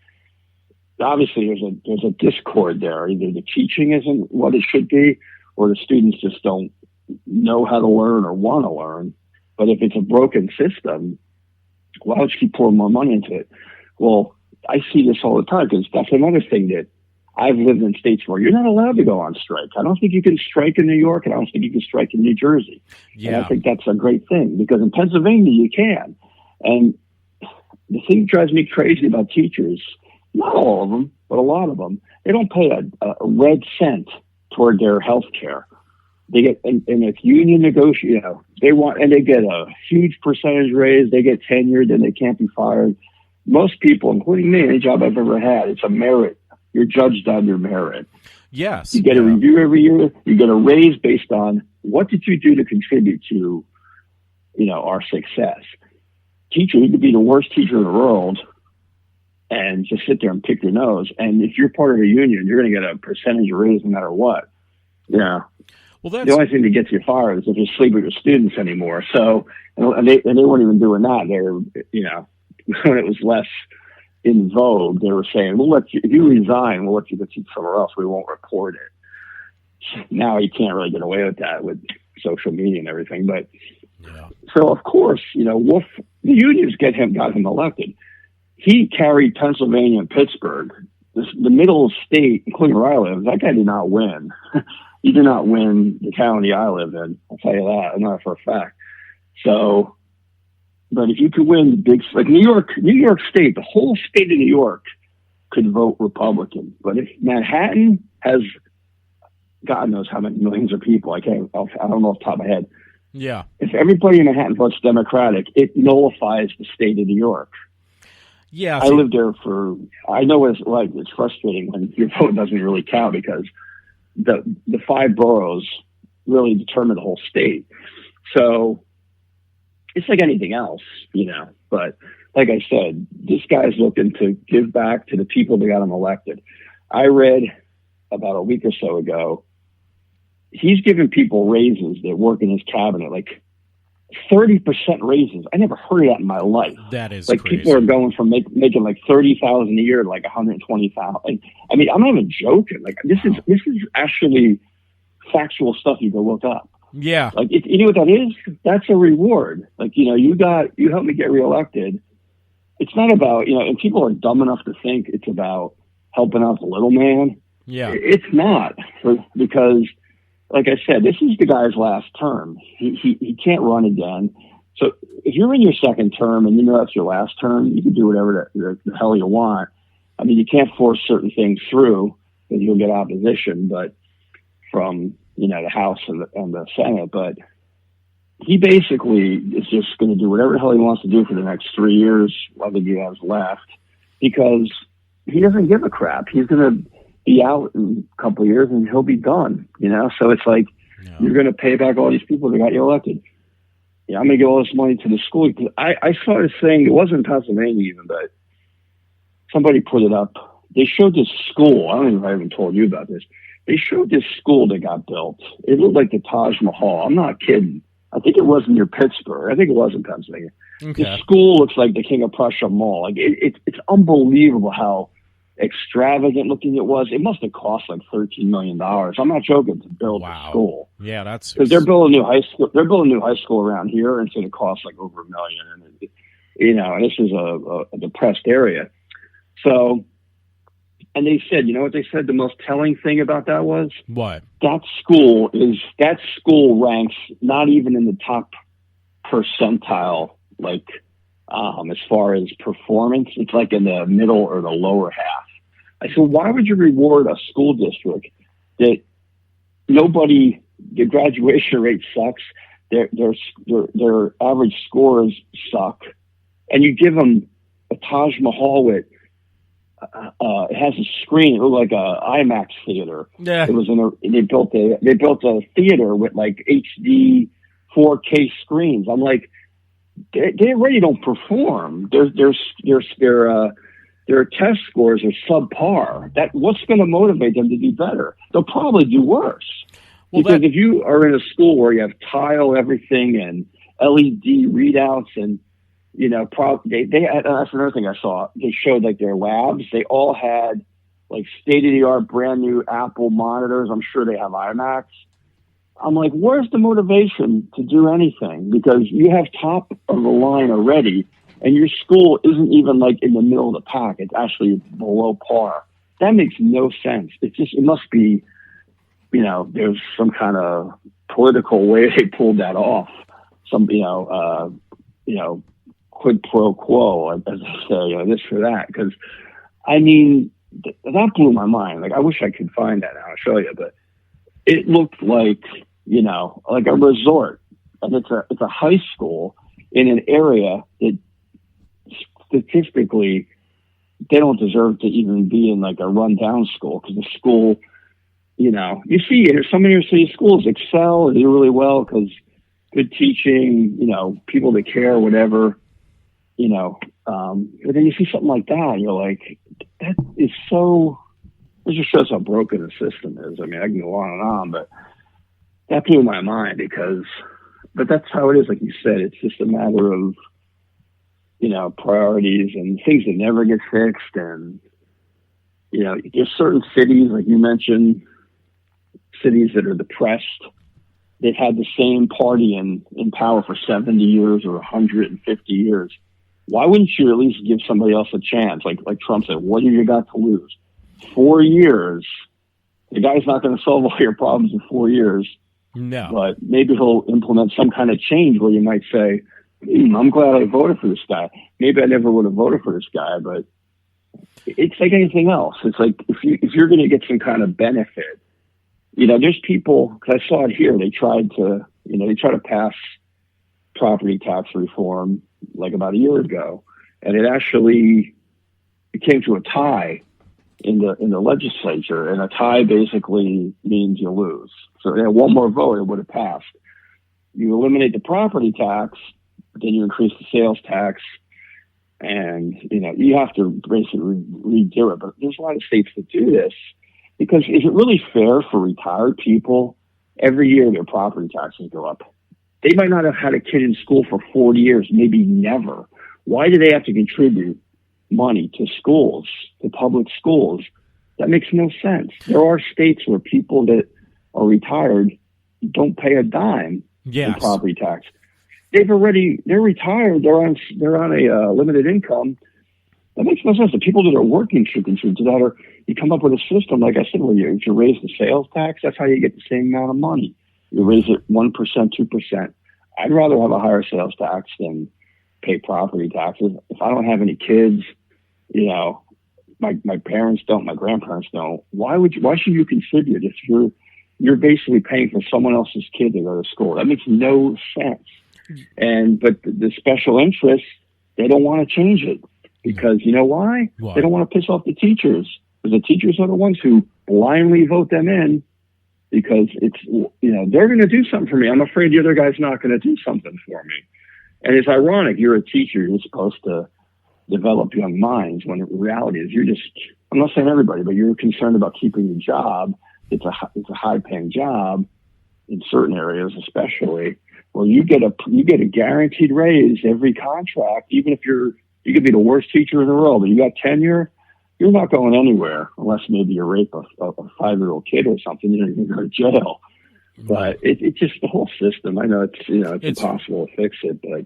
Obviously, there's a discord there. Either the teaching isn't what it should be, or the students just don't know how to learn or want to learn. But if it's a broken system, why would you keep pouring more money into it? Well, I see this all the time because that's another thing that I've lived in states where you're not allowed to go on strike. I don't think you can strike in New York, and I don't think you can strike in New Jersey. Yeah. And I think that's a great thing because in Pennsylvania you can. And the thing that drives me crazy about teachers, not all of them, but a lot of them, they don't pay a red cent toward their health care. They get, and if union negotiate, they get a huge percentage raise, they get tenured, and they can't be fired. Most people, including me, any job I've ever had, it's a merit. You're judged on your merit. Yes. You get a review every year. You get a raise based on what did you do to contribute to, our success. Teacher, you could be the worst teacher in the world and just sit there and pick your nose. And if you're part of a union, you're going to get a percentage raise no matter what. Yeah. Well, that's the only thing that gets you fired is if you sleep with your students anymore. So, and they weren't even doing that. They're, when it was less in vogue, they were saying, if you resign, we'll let you go teach somewhere else. We won't report it. Now you can't really get away with that with social media and everything. But so of course, Wolf, the unions got him elected. He carried Pennsylvania and Pittsburgh, the middle state, including where I live. That guy did not win. He did not win the county I live in. I'll tell you that. I know that for a fact. So, but if you could win the big, like New York State, the whole state of New York could vote Republican. But if Manhattan has, God knows how many millions of people, I don't know off the top of my head. Yeah. If everybody in Manhattan votes Democratic, it nullifies the state of New York. Yeah. I lived there I know what it's like. It's frustrating when your vote doesn't really count because the 5 boroughs really determine the whole state. So it's like anything else, but like I said, this guy's looking to give back to the people that got him elected. I read about a week or so ago, he's giving people raises that work in his cabinet, like 30% raises. I never heard of that in my life. That is like crazy. People are going from making like $30,000 a year to like $120,000. I mean, I'm not even joking. Like this is actually factual stuff you can look up. Yeah. Like you know what that is? That's a reward. Like you helped me get reelected. It's not about and people are dumb enough to think it's about helping out the little man. Yeah. It's not because. Like I said, this is the guy's last term. He can't run again. So if you're in your second term and that's your last term, you can do whatever the hell you want. I mean, you can't force certain things through because you'll get opposition, but from the House and the Senate. But he basically is just going to do whatever the hell he wants to do for the next 3 years, what he has left, because he doesn't give a crap. He's going to be out in a couple of years and he'll be done, So it's like, you're going to pay back all these people that got you elected. I'm going to give all this money to the school. I saw this thing, it wasn't Pennsylvania even, but somebody put it up. They showed this school. I don't even know if I even told you about this. They showed this school that got built. It looked like the Taj Mahal. I'm not kidding. I think it was near Pittsburgh. I think it was in Pennsylvania. Okay. The school looks like the King of Prussia Mall. Like it's unbelievable how extravagant looking it was. It must have cost like $13 million. I'm not joking, to build a school. Yeah, that's because they're building a new high school. They're building a new high school around here, and it's going to cost like over $1 million. And this is a depressed area. So, and they said, what they said? The most telling thing about that was what? That school ranks not even in the top percentile, like as far as performance. It's like in the middle or the lower half. I said, why would you reward a school district that the graduation rate sucks, their average scores suck, and you give them a Taj Mahal with it has a screen. It looked like a IMAX theater. Yeah. It was they built a theater with like HD 4K screens. I'm like, they already don't perform. Their test scores are subpar. What's going to motivate them to do better? They'll probably do worse. Because if you are in a school where you have tile everything and LED readouts and that's another thing I saw. They showed like their labs. They all had like state-of-the-art brand new Apple monitors. I'm sure they have iMacs. I'm like, where's the motivation to do anything? Because you have top of the line already, and your school isn't even like in the middle of the pack. It's actually below par. That makes no sense. It must be, there's some kind of political way they pulled that off. Some, quid pro quo, as I say, this for that. Because, I mean, that blew my mind. Like, I wish I could find that now. I'll show you. But it looked like, like a resort. And it's a high school in an area that statistically they don't deserve to even be in like a rundown school, because the school, you see some inner city schools excel and do really well because good teaching, people that care, whatever. But then you see something like that, and you're like, that is so. It just shows how broken the system is. I mean, I can go on and on, but that blew my mind but that's how it is. Like you said, it's just a matter of, priorities and things that never get fixed. And, there's certain cities, like you mentioned, cities that are depressed. They've had the same party in power for 70 years or 150 years. Why wouldn't you at least give somebody else a chance? Like Trump said, what have you got to lose? 4 years. The guy's not going to solve all your problems in 4 years. No. But maybe he'll implement some kind of change where you might say, I'm glad I voted for this guy. Maybe I never would have voted for this guy, but it's like anything else. It's like if you're going to get some kind of benefit, there's people, because I saw it here, they tried to pass property tax reform like about a year ago, and it came to a tie in the legislature, and a tie basically means you lose. So one more vote, it would have passed. You eliminate the property tax, then you increase the sales tax, and you have to basically redo it. But there's a lot of states that do this, because is it really fair for retired people? Every year their property taxes go up. They might not have had a kid in school for 40 years, maybe never. Why do they have to contribute money to schools, to public schools? That makes no sense. There are states where people that are retired don't pay a dime in property tax. They're retired. They're on a limited income. That makes no sense. The people that are working should contribute to that, or you come up with a system, like I said, where you raise the sales tax. That's how you get the same amount of money. You raise it 1%, 2%. I'd rather have a higher sales tax than pay property taxes. If I don't have any kids, my parents don't, my grandparents don't. Why should you contribute if you're basically paying for someone else's kid to go to school? That makes no sense. But the special interests, they don't want to change it, because you know why? They don't want to piss off the teachers, because the teachers are the ones who blindly vote them in, because it's, they're going to do something for me. I'm afraid the other guy's not going to do something for me. And it's ironic. You're a teacher. You're supposed to develop young minds, when in reality is I'm not saying everybody, but you're concerned about keeping your job. It's a high paying job in certain areas, especially. Well, you get a guaranteed raise every contract, even if you could be the worst teacher in the world, but you got tenure, you're not going anywhere unless maybe you rape a 5-year-old kid or something. You're going to go to jail. But it's just the whole system. I know it's impossible to fix it, but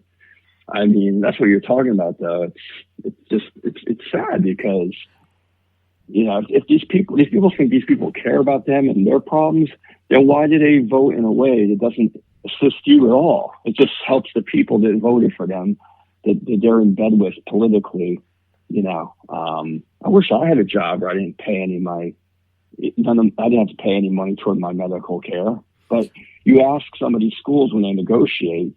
I mean, that's what you're talking about, though. It's sad, because if these people think these people care about them and their problems, then why do they vote in a way that doesn't assist you at all? It just helps the people that voted for them that they're in bed with politically. I wish I had a job where I didn't pay any of my, I didn't have to pay any money toward my medical care. But you ask some of these schools when they negotiate,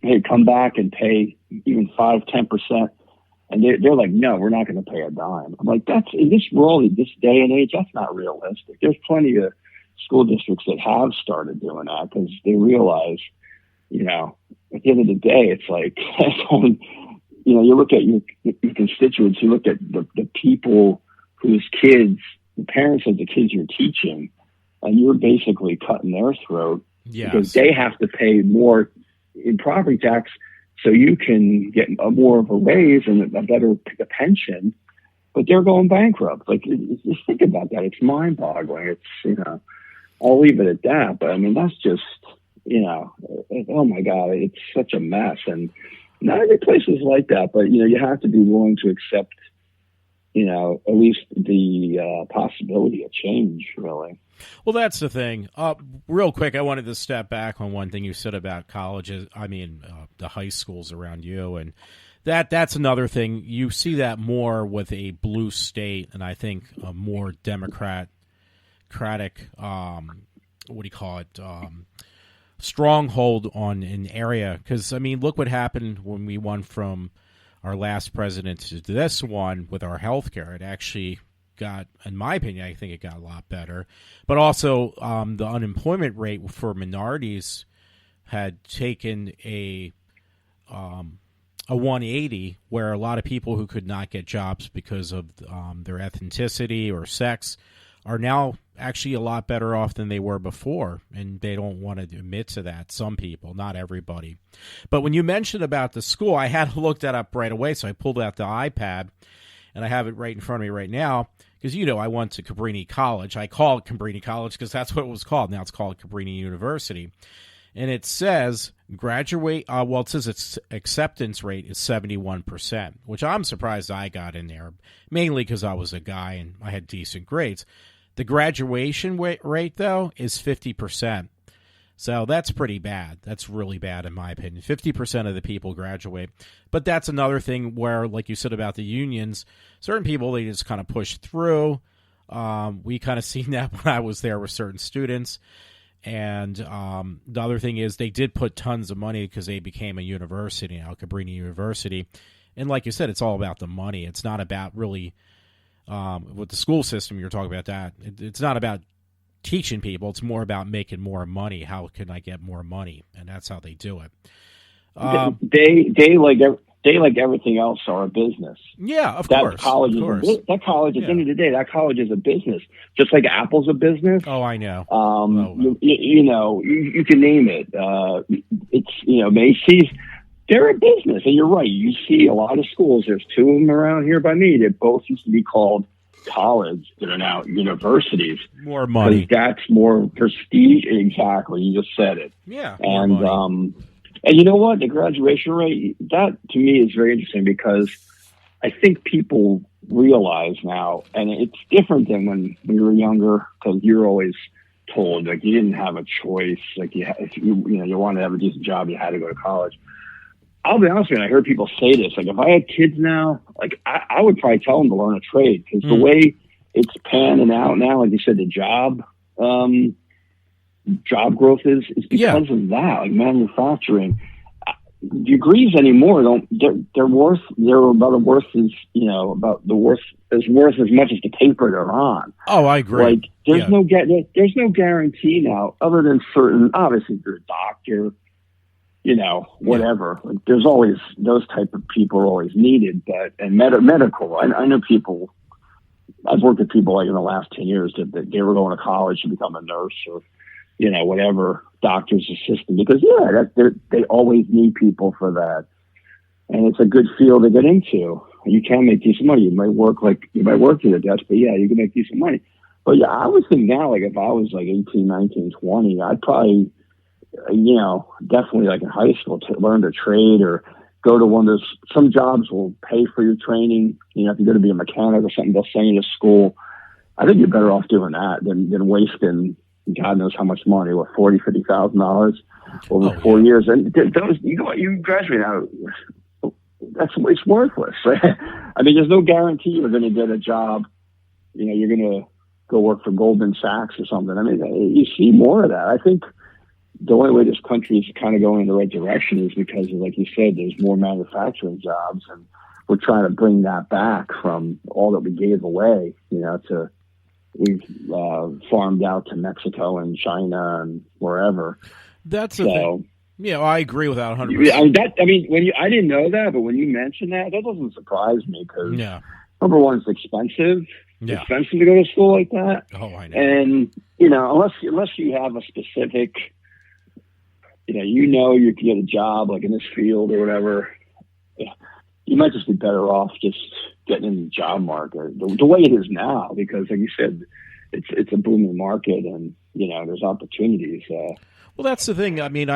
hey, come back and pay even 5-10%. And they're like, no, we're not going to pay a dime. I'm like, that's in this world, in this day and age, that's not realistic. There's plenty of school districts that have started doing that because they realize, at the end of the day, it's like, you look at your constituents, you look at the people whose kids, the parents of the kids you're teaching, and you're basically cutting their throat because they have to pay more in property tax so you can get more of a raise and a better pension, but they're going bankrupt. Like, just think about that. It's mind-boggling. It's, I'll leave it at that. But, I mean, that's just, oh, my God, it's such a mess. And not every place is like that, but, you have to be willing to accept, at least the possibility of change, really. Well, that's the thing. Real quick, I wanted to step back on one thing you said about colleges. I mean, the high schools around you, and that's another thing. You see that more with a blue state, and I think a more democratic, stronghold on an area. Because I mean, look what happened when we won from our last president to this one with our health care. It actually got, in my opinion, I think it got a lot better. But also, the unemployment rate for minorities had taken a 180, where a lot of people who could not get jobs because of their ethnicity or sex are now actually a lot better off than they were before, and they don't want to admit to that. Some people, not everybody. But when you mentioned about the school, I had to look that up right away, so I pulled out the iPad, and I have it right in front of me right now, because, I went to Cabrini College. I call it Cabrini College because that's what it was called. Now it's called Cabrini University. And it says it says its acceptance rate is 71%, which I'm surprised I got in there, mainly because I was a guy and I had decent grades. The graduation rate, though, is 50%. So that's pretty bad. That's really bad, in my opinion. 50% of the people graduate. But that's another thing where, like you said about the unions, certain people, they just kind of push through. We kind of seen that when I was there with certain students. And the other thing is they did put tons of money because they became a university now, Cabrini University. And like you said, it's all about the money. It's not about really, with the school system, you're talking about that. It's not about teaching people. It's more about making more money. How can I get more money? And that's how they do it. They like everyththing else are a business. Yeah, of that course. College of is course. That college, at the end of the day, that college is a business. Just like Apple's a business. Oh, I know. You can name it. It's Macy's. They're a business, and you're right. You see a lot of schools. There's two of them around here by me that both used to be called college that are now universities. More money. That's more prestige. Exactly. You just said it. Yeah. And and you know what? The graduation rate, that to me is very interesting because I think people realize now, and it's different than when we were younger, because you're always told, like, you didn't have a choice. Like, if you wanted to have a decent job, you had to go to college. I'll be honest with you, I heard people say this. Like, if I had kids now, like, I would probably tell them to learn a trade, because the way it's panning out now, like you said, the job growth is because of that, like manufacturing. Degrees anymore they're worth as much as the paper they're on. Oh, I agree. Like, there's no guarantee now, other than certain, obviously, if you're a doctor, whatever. Like, there's always those type of people are always needed, but medical. I know people. I've worked with people like in the last 10 years that they were going to college to become a nurse or whatever, doctor's assistant, because they always need people for that, and it's a good field to get into. You can make decent money. You might work to the desk, but you can make decent money. But I would think now, like, if I was like 18, 19, 20, I'd probably, definitely like in high school, to learn a trade or go to one of those. Some jobs will pay for your training. If you're going to be a mechanic or something, they'll send you to school. I think you're better off doing that than wasting God knows how much money, $40,000, $50,000 over 4 years. And those, you graduate out it's worthless. I mean, there's no guarantee you're going to get a job. You know, you're going to go work for Goldman Sachs or something. I mean, you see more of that. I think the only way this country is kind of going in the right direction is because, like you said, there's more manufacturing jobs, and we're trying to bring that back from all that we gave away, you know, we've farmed out to Mexico and China and wherever. That's the thing. Yeah, well, I agree with that 100%. I didn't know that, but when you mention that doesn't surprise me because number one, it's expensive. Yeah. Expensive to go to school like that. Oh, I know. And, you know, unless you have a specific, you can get a job like in this field or whatever, you might just be better off just getting in the job market the way it is now, because like you said, it's a booming market and, you know, there's opportunities. Well, that's the thing. I mean,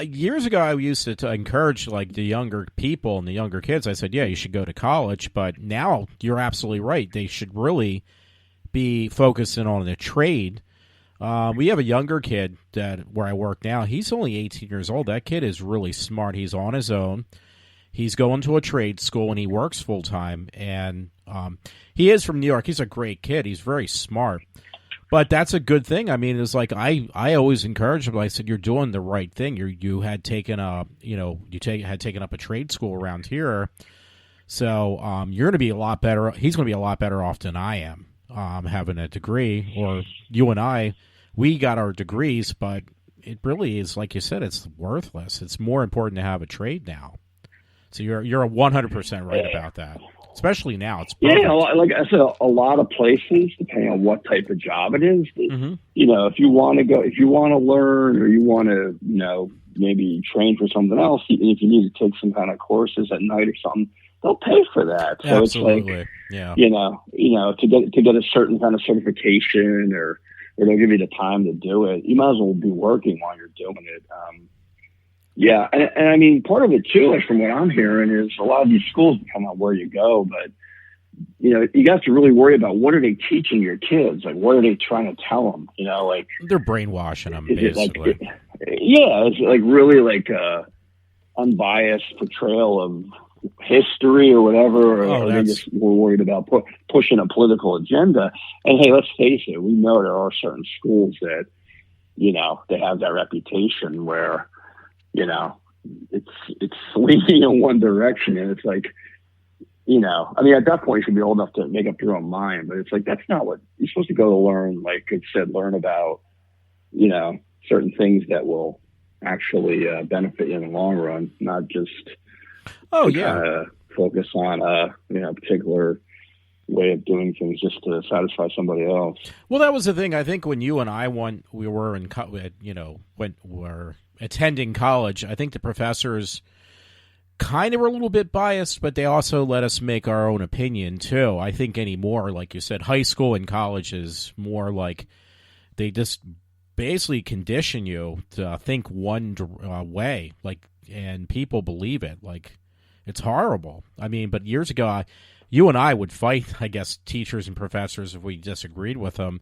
years ago, I used to encourage like the younger people and the younger kids. I said, yeah, you should go to college. But now you're absolutely right. They should really be focusing on a trade. We have a younger kid where I work now. He's only 18 years old. That kid is really smart. He's on his own. He's going to a trade school and he works full time. And he is from New York. He's a great kid. He's very smart. But that's a good thing. I mean, it's like I always encourage him. I said, you're doing the right thing. You had taken up a trade school around here, so you're going to be a lot better. He's going to be a lot better off than I am having a degree. Or you and I, we got our degrees, but it really is, like you said, it's worthless. It's more important to have a trade now. So you're 100% right about that. Especially now, it's perfect. Yeah. Like I said, a lot of places, depending on what type of job it is, mm-hmm. you know, if you want to learn, or you want to, you know, maybe train for something else, if you need to take some kind of courses at night or something, they'll pay for that. So Absolutely. It's like, yeah, you know, to get a certain kind of certification, or they'll give you the time to do it. You might as well be working while you're doing it. Yeah, and I mean, part of it too, like from what I'm hearing, is a lot of these schools depend on where you go, but you know, you have to really worry about what are they teaching your kids, like what are they trying to tell them, you know, like they're brainwashing them basically. It's like really like a unbiased portrayal of history or whatever, or they just were worried about pushing a political agenda. And hey, let's face it, we know there are certain schools that, you know, they have that reputation where, you know, it's swinging in one direction, and it's like, you know, I mean, at that point you should be old enough to make up your own mind, but it's like, that's not what you're supposed to go to learn. Like it said, learn about, you know, certain things that will actually benefit you in the long run, not just focus on you know, a particular way of doing things just to satisfy somebody else. Well, that was the thing. I think when you and I were attending college, I think the professors kind of were a little bit biased, but they also let us make our own opinion too. I think anymore, like you said, high school and college is more like they just basically condition you to think one way, like, and people believe it. Like, it's horrible. I mean, but years ago, you and I would fight, I guess, teachers and professors if we disagreed with them.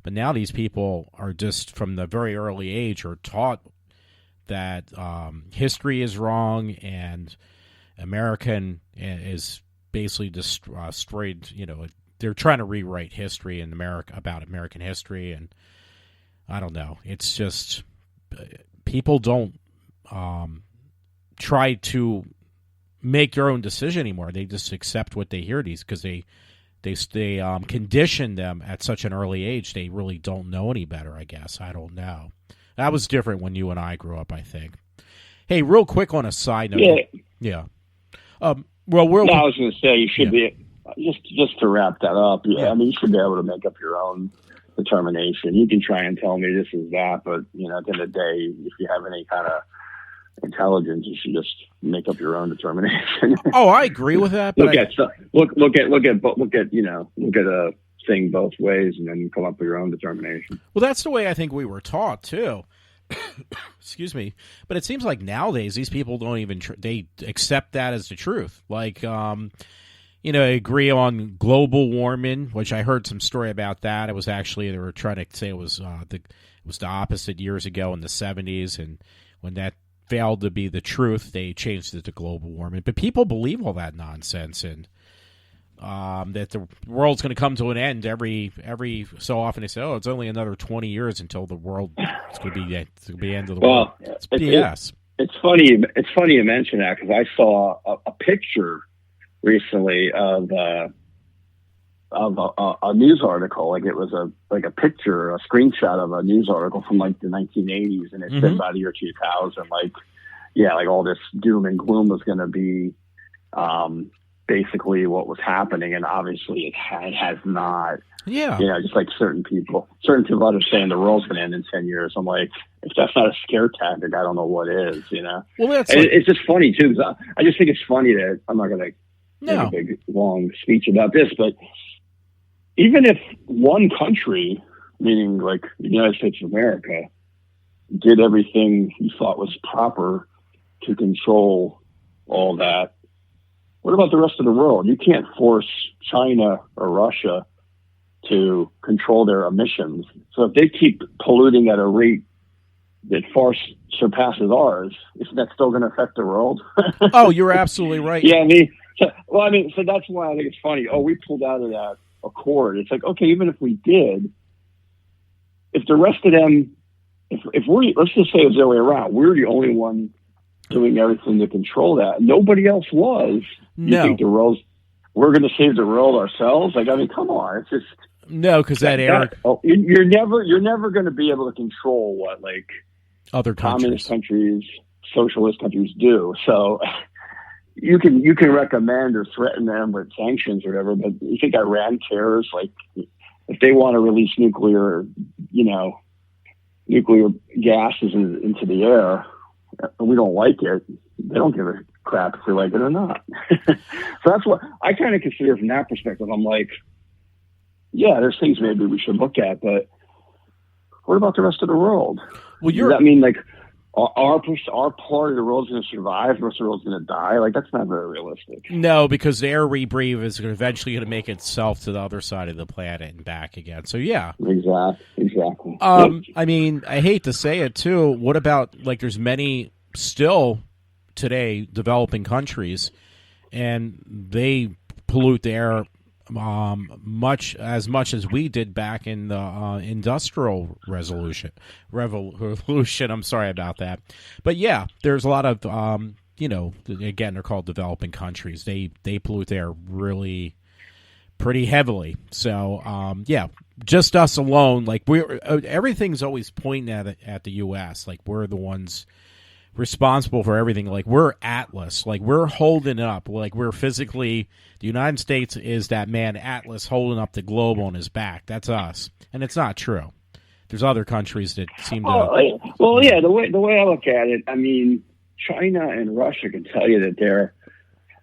But now these people are just from the very early age are taught that history is wrong and American is basically destroyed. You know, they're trying to rewrite history in America about American history, and I don't know. It's just people don't try to make their own decision anymore. They just accept what they hear because they condition them at such an early age. They really don't know any better, I guess. I don't know. That was different when you and I grew up, I think. Hey, real quick on a side note. Yeah. I was going to say you should be just to wrap that up. Yeah, I mean, you should be able to make up your own determination. You can try and tell me this is that, but you know, at the end of the day, if you have any kind of intelligence, you should just make up your own determination. Oh, I agree with that. But look at a thing both ways, and then come up with your own determination. Well, that's the way I think we were taught too. Excuse me, but it seems like nowadays these people don't even they accept that as the truth. Like, you know, agree on global warming, which I heard some story about that. It was actually they were trying to say it was the opposite years ago in the 70s, and when that failed to be the truth. They changed it to global warming. But people believe all that nonsense, and that the world's going to come to an end every so often. They say, "Oh, it's only another 20 years until the world it's going to be the end of the world." It's BS. It's funny. It's funny you mention that, because I saw a picture recently of a news article. Like, it was a picture, a screenshot of a news article from like the 1980s, and it said by the year 2000, like all this doom and gloom was going to be basically what was happening, and obviously it has not. Yeah, just like certain people understand the world's going to end in 10 years. I'm like, if that's not a scare tactic, I don't know what is. Well, it's just funny too, because I just think it's funny that I'm not going to make a big long speech about this, but even if one country, meaning like the United States of America, did everything you thought was proper to control all that, what about the rest of the world? You can't force China or Russia to control their emissions. So if they keep polluting at a rate that far surpasses ours, isn't that still going to affect the world? Oh, you're absolutely right. Yeah, so that's why I think it's funny. Oh, we pulled out of that accord. It's like, okay, even if we did, if the rest of them, if we're, let's just say it's the other way around, we're the only one doing everything to control that. Nobody else was. No. You think we're going to save the world ourselves? Like, I mean, come on. It's just. No, because you're never going to be able to control what, like, other communist countries, socialist countries do. So you can recommend or threaten them with sanctions or whatever, but you think Iran cares? Like, if they want to release nuclear gases into the air, and we don't like it, they don't give a crap if we like it or not. So that's what I kind of consider from that perspective. I'm like, yeah, there's things maybe we should look at, but what about the rest of the world? Well, does that mean like our part of the world's going to survive, the rest of the world's going to die? Like, that's not very realistic. No, because the air we breathe is eventually going to make itself to the other side of the planet and back again. So yeah, exactly. I mean, I hate to say it too. What about, like, there's many still today developing countries, and they pollute the air much as we did back in the industrial revolution. I'm sorry about that, but yeah, there's a lot of again, they're called developing countries. They pollute the air really pretty heavily. So yeah, just us alone, like, everything's always pointing at the U.S. Like, we're the ones responsible for everything. Like, we're Atlas, like, we're holding up, like, we're physically, the United States is that man Atlas holding up the globe on his back. That's us, and it's not true. There's other countries that seem to. Well, yeah. The way I look at it, I mean, China and Russia can tell you that they're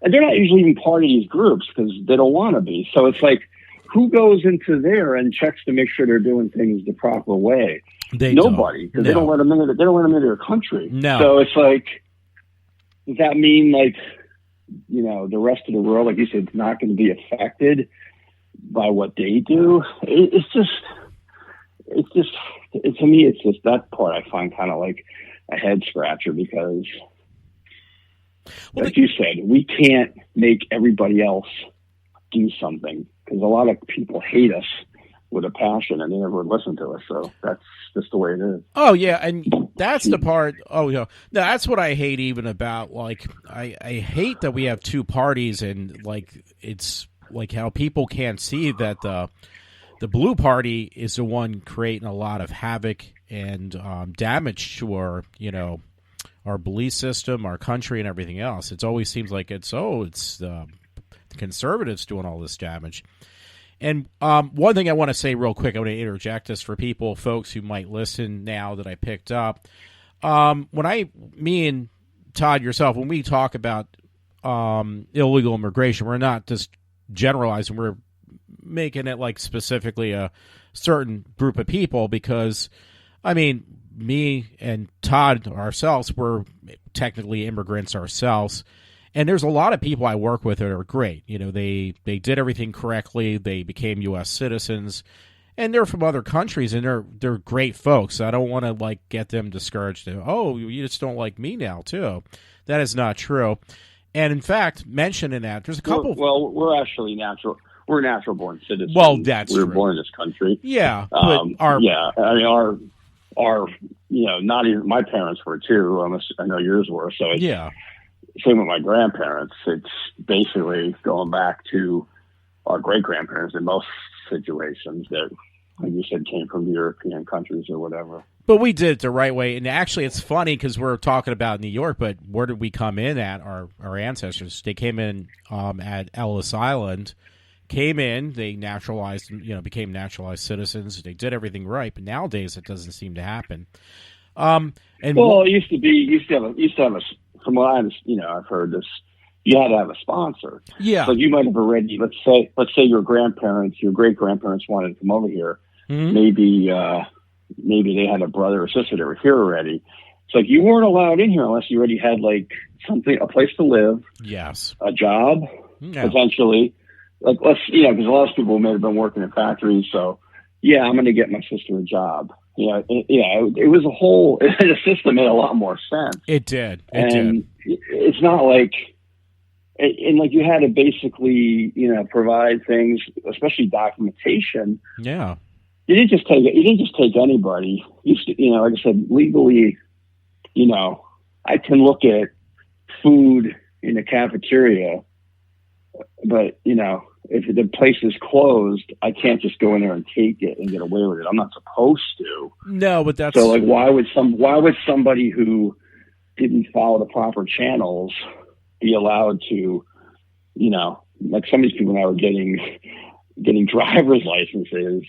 not usually even part of these groups because they don't want to be. So it's like, who goes into there and checks to make sure they're doing things the proper way? Nobody, because they don't let them into. They don't let them into their country. No. So it's like, does that mean, like, the rest of the world, like you said, is not going to be affected by what they do? It's just to me, it's just that part I find kind of like a head scratcher, because, like you said, we can't make everybody else do something, because a lot of people hate us with a passion, and they never listen to us. So that's just the way it is. Oh yeah, and that's the part. Oh yeah, no, that's what I hate even about, like, I hate that we have two parties, and like, it's like how people can't see that the blue party is the one creating a lot of havoc and damage to our belief system, our country, and everything else. It always seems like it's the conservatives doing all this damage. And one thing I want to say real quick, I want to interject this for folks who might listen now that I picked up. Me and Todd, yourself, when we talk about illegal immigration, we're not just generalizing. We're making it like specifically a certain group of people, because, I mean, me and Todd ourselves, we're technically immigrants ourselves. And there's a lot of people I work with that are great. They did everything correctly. They became U.S. citizens, And they're from other countries, and they're great folks. I don't want to like get them discouraged. Oh, you just don't like me now, too. That is not true. And in fact, mentioning that, there's a couple. Well, we're actually natural. We're natural born citizens. Well, that's we're true. born in this country. Yeah, but I mean, our not even my parents were too. I know yours were. So same with my grandparents. It's basically going back to our great grandparents in most situations that, like you said, came from the European countries or whatever. But we did it the right way. And actually, it's funny because we're talking about New York, but where did we come in at? Our ancestors, they came in at Ellis Island, they naturalized, became naturalized citizens. They did everything right. But nowadays, it doesn't seem to happen. It used to have a, from what I've heard this, you had to have a sponsor. Yeah. So you might have already, let's say your great grandparents wanted to come over here. Mm-hmm. Maybe they had a brother or sister that were here already. It's like you weren't allowed in here unless you already had like something, a place to live. Yes. A job, potentially. Like because a lot of people may have been working in factories. So I'm going to get my sister a job. It was the system made a lot more sense. It did. It's not like, and like you had to basically, provide things, especially documentation. Yeah. You didn't just take anybody. Like I said, legally, I can look at food in the cafeteria, but if the place is closed, I can't just go in there and take it and get away with it. I'm not supposed to. No, but that's so. Like, why would somebody who didn't follow the proper channels be allowed to, like some of these people now are getting driver's licenses,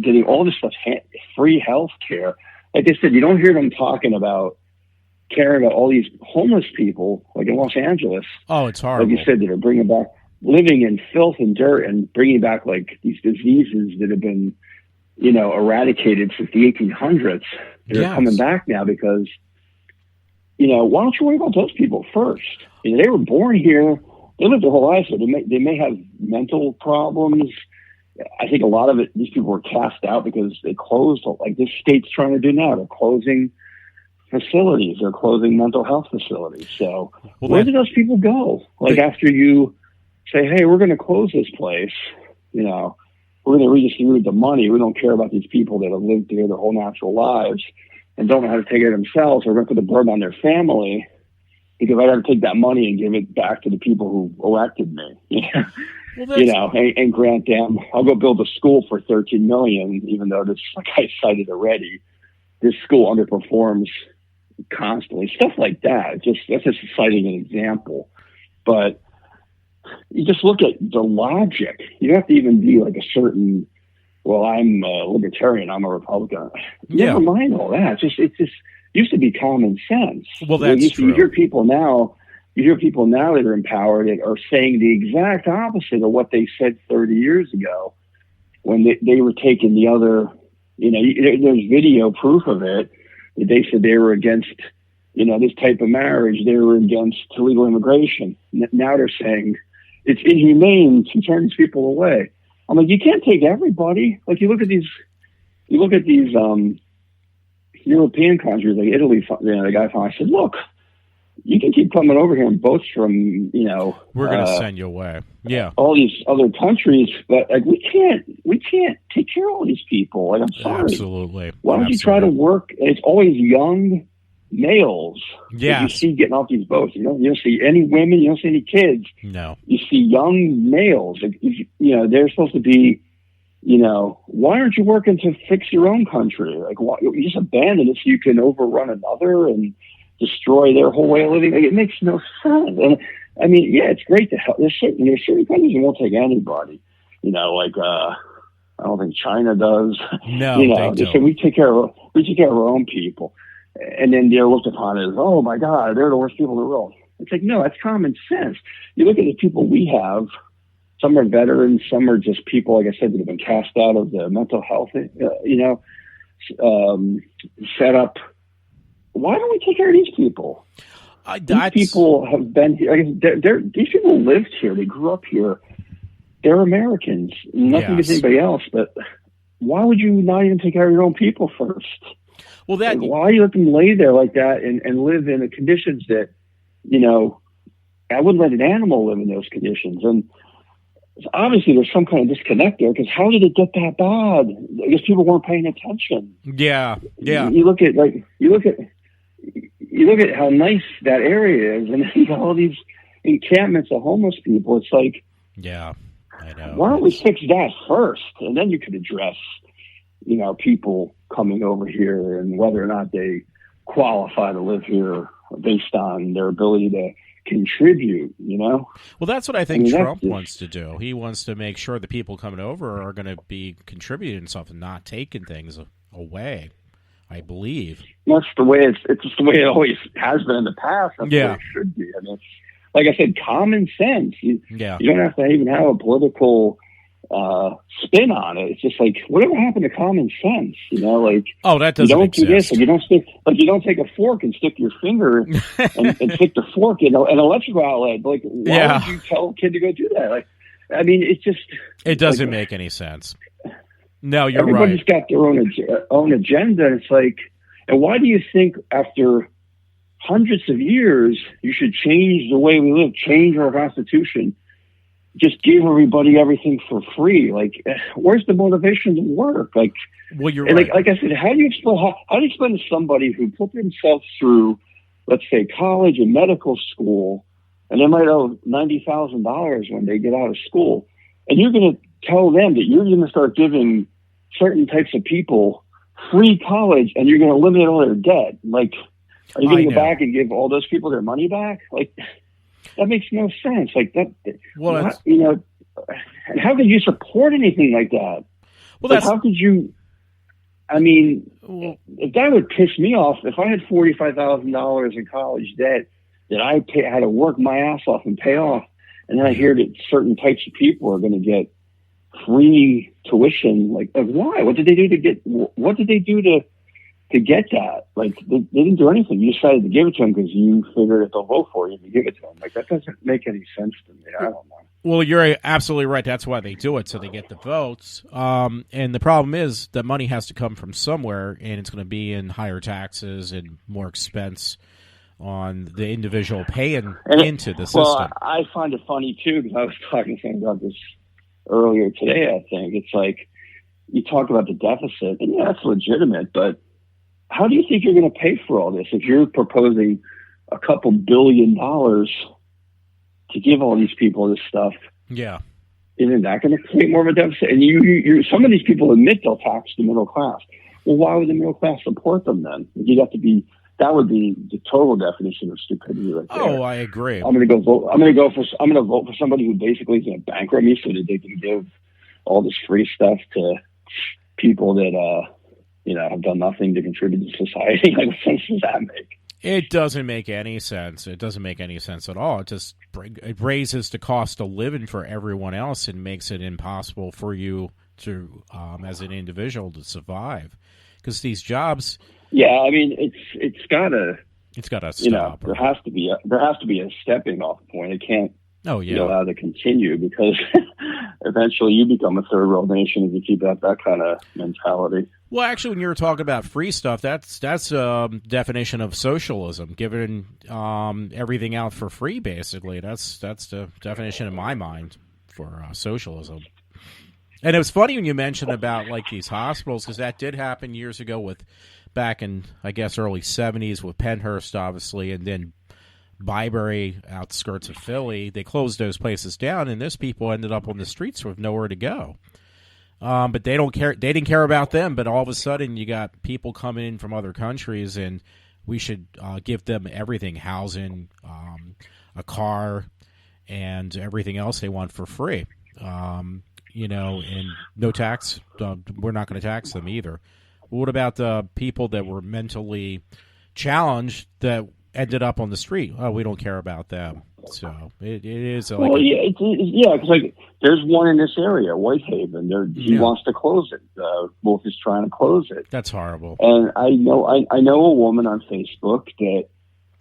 getting all this stuff, free health care. Like I said, you don't hear them talking about caring about all these homeless people, like in Los Angeles. Oh, it's horrible. Like you said, that are bringing back, living in filth and dirt and bringing back like these diseases that have been, eradicated since the 1800s. They're coming back now because, why don't you worry about those people first? They were born here. They lived their whole life. So they may have mental problems. I think a lot of it, these people were cast out because they closed, like this state's trying to do now. They're closing facilities. They're closing mental health facilities. So where do those people go? Like after you say, hey, we're going to close this place, we're going to redistribute the money. We don't care about these people that have lived here their whole natural lives and don't know how to take care of themselves. We're going to put the burden on their family because I got to take that money and give it back to the people who elected me. And grant them, I'll go build a school for $13 million, even though this, like I cited already, this school underperforms constantly. Stuff like that. That's just citing an example. But you just look at the logic. You have to even be like a certain, well, I'm a libertarian, I'm a Republican. Never mind all that. It just used to be common sense. Well, that's true. You hear people now that are empowered that are saying the exact opposite of what they said 30 years ago when they were taking the other, there's video proof of it. They said they were against, this type of marriage. They were against illegal immigration. Now they're saying it's inhumane to turn these people away. I'm like, you can't take everybody. Like you look at these European countries like Italy. The guy finally said, look, you can keep coming over here in boats from, we're going to send you away. Yeah. All these other countries, but like we can't take care of all these people. Like, I'm sorry. Absolutely. Why don't you try to work? And it's always young males. Yeah. You see getting off these boats. You don't see any women. You don't see any kids. No. You see young males. Like, they're supposed to be, why aren't you working to fix your own country? Like, why, you just abandon it so you can overrun another and destroy their whole way of living. Like, it makes no sense. And I mean, it's great to help. There's certain countries that won't take anybody. I don't think China does. No, they say we take care of our own people, and then they're looked upon as, oh my God, they're the worst people in the world. It's like, no, that's common sense. You look at the people we have. Some are veterans, some are just people, like I said, that have been cast out of the mental health, set up. Why don't we take care of these people? These people have been here. These people lived here. They grew up here. They're Americans. Nothing against anybody else, but why would you not even take care of your own people first? Well, that why do you let them lay there like that and live in the conditions that, I wouldn't let an animal live in those conditions. And obviously there's some kind of disconnect there, because how did it get that bad? I guess people weren't paying attention. Yeah. You look at how nice that area is, and then you got all these encampments of homeless people. It's like, yeah, I know. Why don't we fix that first, and then you could address, people coming over here and whether or not they qualify to live here based on their ability to contribute, Well, that's what I think Trump wants to do. He wants to make sure the people coming over are going to be contributing something, not taking things away, I believe. That's the way it's just the way it always has been in the past. That's the way it should be. I mean, like I said, common sense. You don't have to even have a political spin on it. It's just like, whatever happened to common sense? Oh, that doesn't you don't exist. do this, you don't take a fork and stick your finger and stick the fork in an electrical outlet. Like, why would you tell a kid to go do that? Like, I mean, it doesn't make any sense. No, you're Everybody's right. got their own agenda. It's like, and why do you think after hundreds of years you should change the way we live, change our constitution, just give everybody everything for free? Like, where's the motivation to work? Like, well, you're right. Like I said, how do you explain to somebody who put themselves through, let's say, college and medical school, and they might owe $90,000 when they get out of school, and you're going to tell them that you're going to start giving certain types of people free college, and you're going to eliminate all their debt? Like, are you going to go back and give all those people their money back? Like, that makes no sense. Like that. Well, and how could you support anything like that? Well, how could you? I mean, if that would piss me off, if I had $45,000 in college debt that I had to work my ass off and pay off, and then I hear that certain types of people are going to get free tuition, like why? What did they do to get? What did they do to get that? Like, they didn't do anything. You decided to give it to them because you figured if they'll vote for you, you give it to them. Like, that doesn't make any sense to me. I don't know. Well, you're absolutely right. That's why they do it, so they get the votes. And the problem is that money has to come from somewhere, and it's going to be in higher taxes and more expense on the individual paying into the system. Well, I find it funny, too, because I was talking to something about this earlier today, I think. It's like, you talk about the deficit, and that's legitimate, but how do you think you're going to pay for all this if you're proposing a couple $2 billion to give all these people this stuff? Yeah. Isn't that going to create more of a deficit? And you some of these people admit they'll tax the middle class. Well, why would the middle class support them then? That would be the total definition of stupidity right there. Oh, I agree. I'm going to vote for somebody who basically is going to bankrupt me so that they can give all this free stuff to people that have done nothing to contribute to society. Like, what sense does that make? It doesn't make any sense. It doesn't make any sense at all. It raises the cost of living for everyone else and makes it impossible for you to, as an individual, to survive. Because these jobs. Yeah, I mean, it's gotta stop. There has to be a stepping off point. It can't. Oh, yeah. Be allowed to continue, because eventually you become a third world nation if you keep up that kind of mentality. Well, actually, when you were talking about free stuff, that's a definition of socialism, giving everything out for free, basically. That's the definition in my mind for socialism. And it was funny when you mentioned about, like, these hospitals, because that did happen years ago back in, I guess, early 70s with Pennhurst, obviously, and then Byberry, outskirts of Philly. They closed those places down, and those people ended up on the streets with nowhere to go. But they don't care. They didn't care about them. But all of a sudden, you got people coming in from other countries, and we should give them everything: housing, a car, and everything else they want for free. And no tax. We're not going to tax them either. What about the people that were mentally challenged that ended up on the street? Oh, we don't care about them. So it is. Because like there's one in this area, Whitehaven. He wants to close it. Wolf is trying to close it. That's horrible. And I know a woman on Facebook that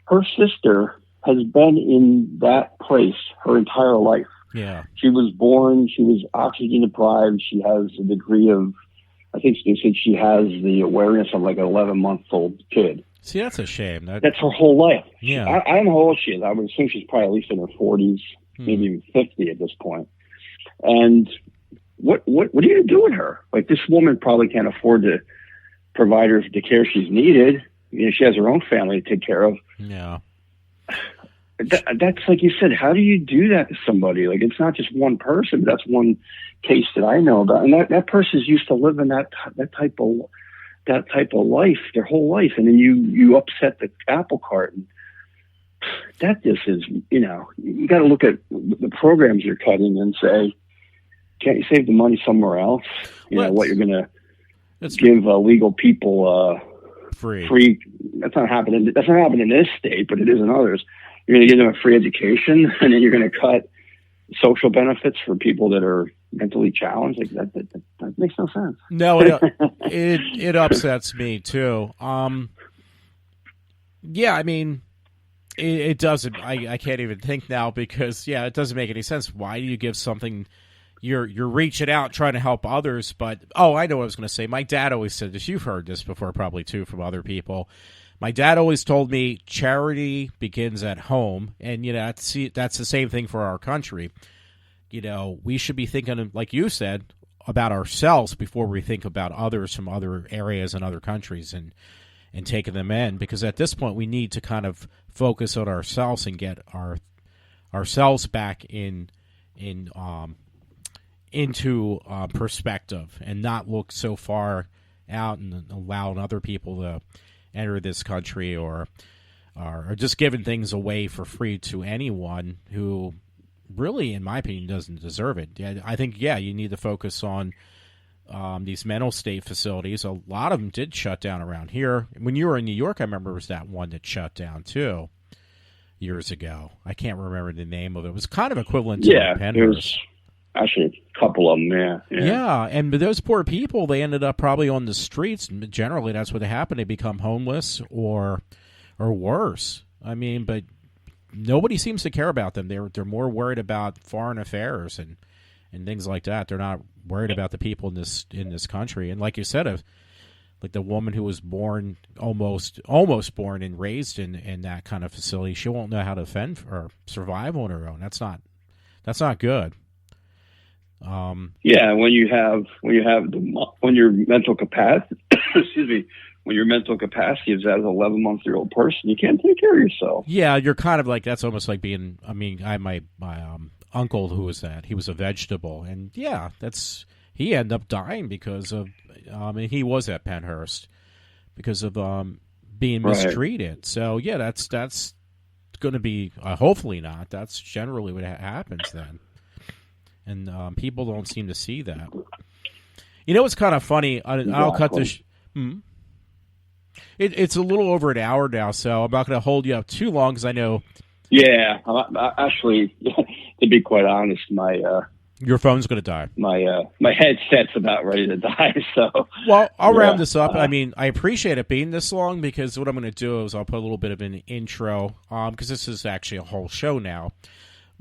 her sister has been in that place her entire life. Yeah, she was born. She was oxygen deprived. She has a degree of I think they said she has the awareness of like an 11-month-old kid. See, that's a shame. That's her whole life. Yeah. I don't know how old she is. I would assume she's probably at least in her 40s, maybe even 50 at this point. And what are you going to do with her? Like, this woman probably can't afford to provide her the care she's needed. You know, she has her own family to take care of. Yeah. That's like you said. How do you do that to somebody? Like, it's not just one person, but that's one case that I know about. And that person's used to living that type of life their whole life, and then you upset the apple cart. And that just is, you know, you got to look at the programs you're cutting and say, can't you save the money somewhere else? You know what you're going to give legal people free. That's not happening. That's not happening in this state, but it is in others. You're going to give them a free education, and then you're going to cut social benefits for people that are mentally challenged. Like that makes no sense. No, it upsets me too. Yeah, I mean, it doesn't. I can't even think now because it doesn't make any sense. Why do you give something? You're reaching out trying to help others, but I know what I was going to say. My dad always said this. You've heard this before, probably too, from other people. My dad always told me charity begins at home, and that's the same thing for our country. You know, we should be thinking, like you said, about ourselves before we think about others from other areas and other countries and taking them in. Because at this point, we need to kind of focus on ourselves and get ourselves back into perspective and not look so far out and allowing other people to enter this country or just giving things away for free to anyone who really, in my opinion, doesn't deserve it. I think, you need to focus on these mental state facilities. A lot of them did shut down around here. When you were in New York, I remember it was that one that shut down, too, years ago. I can't remember the name of it. It was kind of equivalent to Penhurst. There's actually a couple of them, Yeah, and those poor people, they ended up probably on the streets. Generally, that's what happened. They become homeless or worse. I mean, but nobody seems to care about them. They're more worried about foreign affairs and things like that. They're not worried about the people in this country. And like you said, like the woman who was born almost born and raised in that kind of facility, she won't know how to fend or survive on her own. That's not good. When your mental capacity, when your mental capacity is as an 11-month-old person, you can't take care of yourself. Yeah, you're kind of like, that's almost like being, I mean, my uncle who was that, he was a vegetable, and he ended up dying because of, he was at Penhurst because of being mistreated. So that's going to be, hopefully not, that's generally what happens then. And people don't seem to see that. You know what's kind of funny? I'll cut this. It's a little over an hour now, so I'm not going to hold you up too long because I know. Yeah, actually, to be quite honest, your phone's going to die. My headset's about ready to die. So I'll round this up. I mean, I appreciate it being this long because what I'm going to do is I'll put a little bit of an intro because this is actually a whole show now.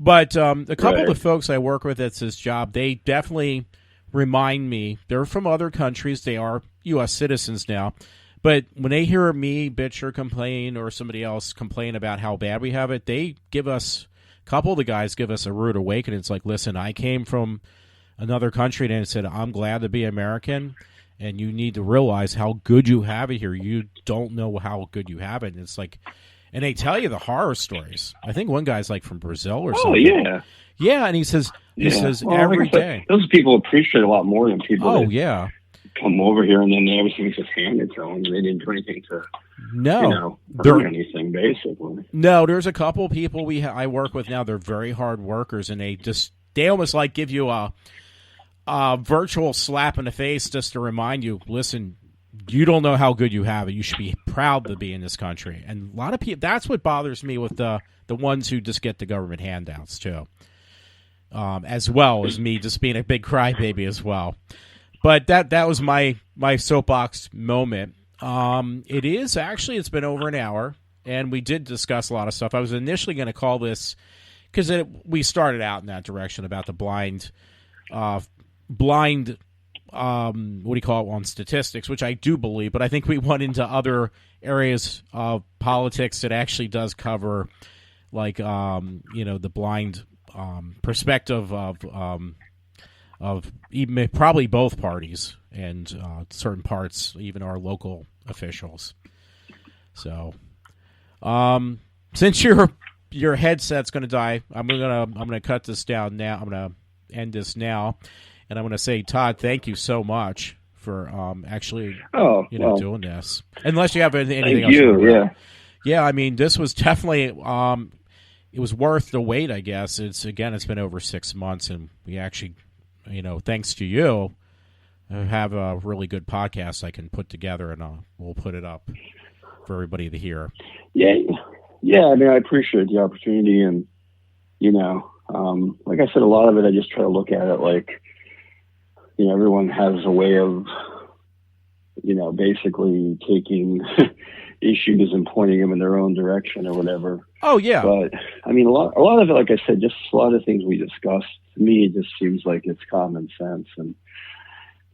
But a couple of the folks I work with at this job, they definitely remind me, they're from other countries, they are U.S. citizens now, but when they hear me bitch or complain or somebody else complain about how bad we have it, they give us, a couple of the guys give us a rude awakening. It's like, listen, I came from another country and said, I'm glad to be American, and you need to realize how good you have it here. You don't know how good you have it. And it's like... And they tell you the horror stories. I think one guy's like from Brazil or something. Oh, yeah. Yeah, and he says every day. Those people appreciate a lot more than people come over here and then everything's just handed to them. They didn't do anything to earn anything, basically. No, there's a couple people I work with now. They're very hard workers, and they almost like give you a virtual slap in the face just to remind you, listen, you don't know how good you have it. You should be proud to be in this country. And a lot of people, that's what bothers me with the ones who just get the government handouts, too. As well as me just being a big crybaby as well. But that was my soapbox moment. It's been over an hour, and we did discuss a lot of stuff. I was initially going to call this, because we started out in that direction about the blind what do you call it, on statistics, which I do believe, but I think we went into other areas of politics that actually does cover, like, the blind perspective of even probably both parties and certain parts, even our local officials. So, since your headset's going to die, I'm gonna cut this down now. I'm gonna end this now, and I'm gonna say, Todd, thank you so much for actually doing this. Unless you have anything else. Yeah. I mean, this was definitely it was worth the wait. I guess it's been over 6 months, and we actually, thanks to you, have a really good podcast I can put together, and we'll put it up for everybody to hear. Yeah. I mean, I appreciate the opportunity, and like I said, a lot of it, I just try to look at it like, everyone has a way of, basically taking issues and pointing them in their own direction or whatever. Oh yeah. But I mean, a lot of it, like I said, just a lot of things we discussed, to me, it just seems like it's common sense. And,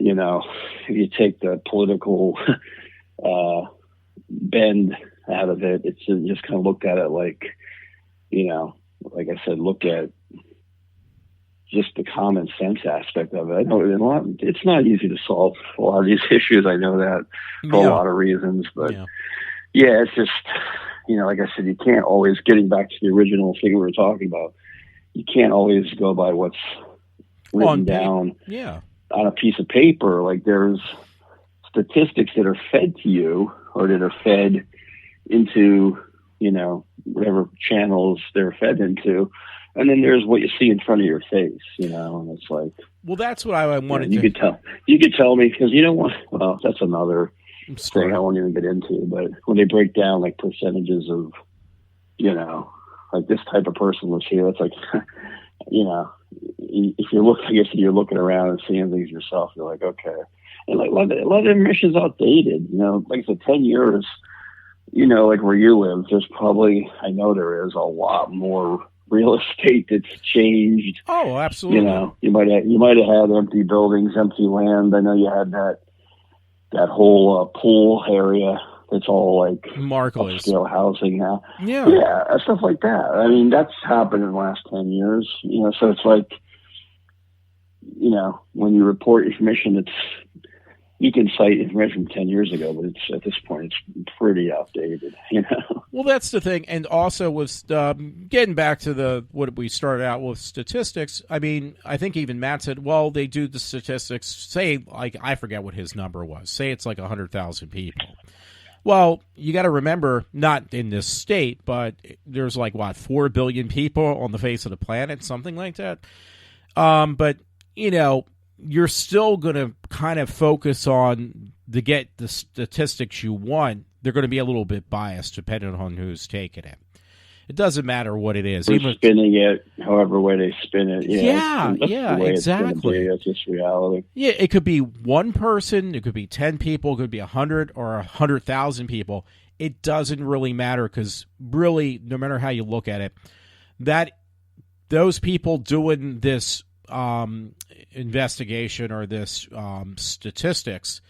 if you take the political, bend out of it, it's just kind of looked at it like, like I said, look at just the common sense aspect of it. I know it's not easy to solve a lot of these issues. I know that for a lot of reasons, but it's just, like I said, you can't always, getting back to the original thing we were talking about, you can't always go by what's written down on a piece of paper. Like, there's statistics that are fed to you, or that are fed into, whatever channels they're fed into. And then there's what you see in front of your face, and it's like, well, that's what I wanted you to. You could tell me, because well, that's another thing I won't even get into, but when they break down like percentages of, like this type of person was here, it's like, if you're looking around and seeing things yourself, you're like, okay. And like a lot of the information is outdated, like I said, 10 years, like where you live, there's probably, I know there is a lot more real estate that's changed. Oh, absolutely. You might have had empty buildings, empty land. I know you had that whole pool area that's all like upscale housing now. Yeah, stuff like that. I mean, that's happened in the last 10 years. So it's like, when you report information, you can cite information from 10 years ago, but it's, at this point, it's pretty outdated, Well, that's the thing. And also with getting back to what we started out with, statistics, I mean, I think even Matt said, well, they do the statistics, say, like, I forget what his number was. Say it's like 100,000 people. Well, you got to remember, not in this state, but there's like, 4 billion people on the face of the planet, something like that. But, you're still going to kind of focus on to get the statistics you want. They're going to be a little bit biased depending on who's taking it. It doesn't matter what it is. They're spinning it however way they spin it. Yeah, exactly. That's just reality. Yeah, it could be one person, it could be 10 people, it could be 100 or 100,000 people. It doesn't really matter, because really, no matter how you look at it, that those people doing this investigation or this statistics,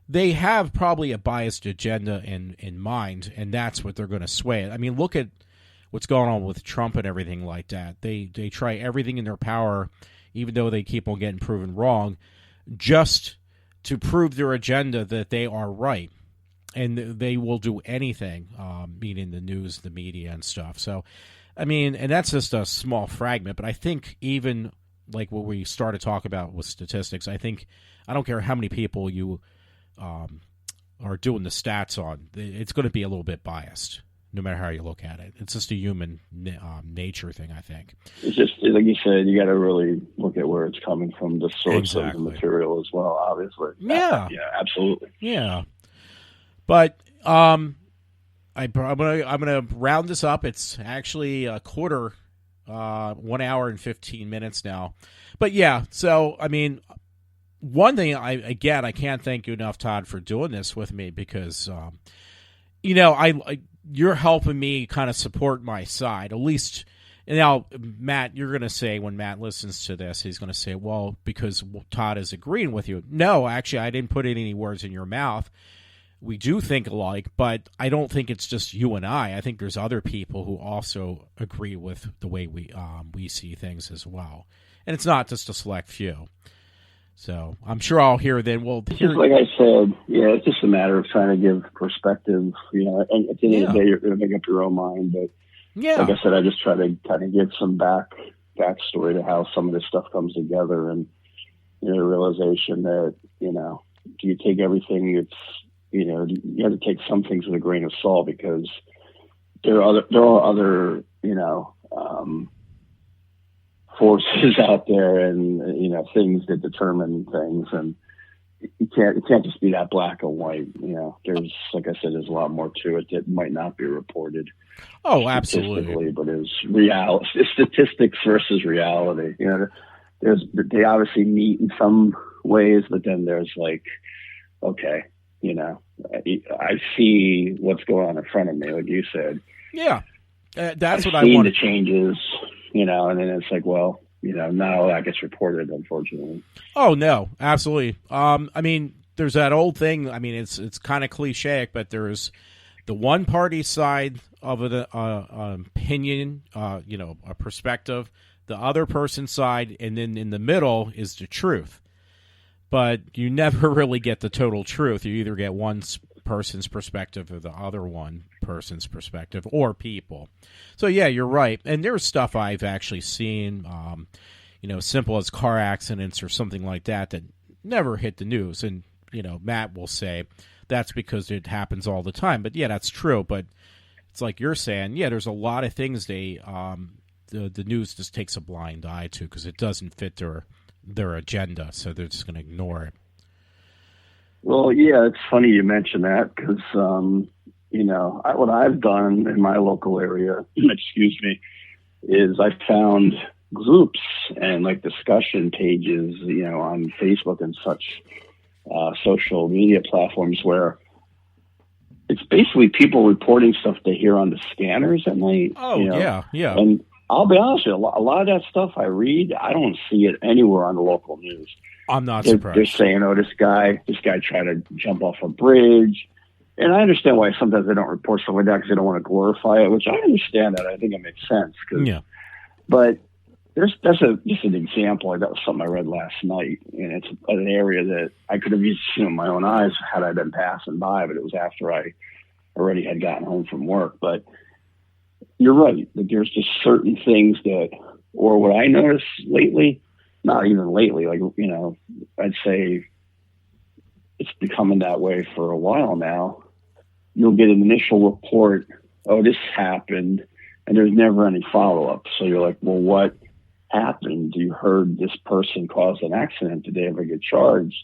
they have probably a biased agenda in mind, and that's what they're going to sway it. I mean, look at what's going on with Trump and everything like that. They try everything in their power, even though they keep on getting proven wrong, just to prove their agenda that they are right. And they will do anything, meaning the news, the media, and stuff. So, I mean, and that's just a small fragment, but I think even like what we started to talk about with statistics, I don't care how many people you are doing the stats on, it's going to be a little bit biased, no matter how you look at it. It's just a human nature thing, I think. It's just, like you said, you got to really look at where it's coming from, the source of the material as well, obviously. Yeah. Yeah, absolutely. Yeah. But I'm gonna round this up. It's actually a quarter, 1 hour and 15 minutes now. But yeah, so I mean, one thing I can't thank you enough, Todd, for doing this with me, because you're helping me kind of support my side, at least And now, Matt, you're going to say, when Matt listens to this, he's going to say, well, because Todd is agreeing with you. No, actually, I didn't put any words in your mouth. We do think alike, but I don't think it's just you and I. I think there's other people who also agree with the way we see things as well. And it's not just a select few. So I'm sure I'll hear then. Well, just like I said, it's just a matter of trying to give perspective, and at the end of the day, you're going to make up your own mind. But like I said, I just try to kind of give some backstory to how some of this stuff comes together, and the realization that, do you take everything? It's, you have to take some things with a grain of salt, because there are other forces out there, and things that determine things, and it can't just be that black and white. There's, like I said, there's a lot more to it that might not be reported. Oh, absolutely. But it's reality, statistics versus reality. They obviously meet in some ways, but then there's like, okay, I see what's going on in front of me, like you said. Yeah, that's what I've I want. The changes, and then it's like, well, not all that gets reported, unfortunately. Oh no, absolutely. I mean, there's that old thing. I mean, it's kind of cliche, but there's the one party side of an opinion, a perspective, the other person's side, and then in the middle is the truth. But you never really get the total truth. You either get one person's perspective or the other one person's perspective, or people. So yeah, you're right. And there's stuff I've actually seen, simple as car accidents or something like that never hit the news. And, Matt will say that's because it happens all the time. But yeah, that's true. But it's like you're saying, there's a lot of things the news just takes a blind eye to because it doesn't fit their agenda. So they're just going to ignore it. Well, yeah, it's funny you mention that because, what I've done in my local area, excuse me, is I found groups and like discussion pages, on Facebook and such social media platforms where it's basically people reporting stuff they hear on the scanners at night. Oh, yeah. And I'll be honest with you, a lot of that stuff I read, I don't see it anywhere on the local news. I'm not surprised. They're saying, this guy tried to jump off a bridge. And I understand why sometimes they don't report stuff like that because they don't want to glorify it, which I understand that. I think it makes sense. But that's just an example. That was something I read last night. And it's an area that I could have seen with my own eyes had I been passing by, but it was after I already had gotten home from work. But you're right. That there's just certain things or what I noticed lately, not even lately, like, I'd say it's becoming that way for a while now. You'll get an initial report, oh, this happened, and there's never any follow-up. So you're like, well, what happened? You heard this person caused an accident. Did they ever get charged?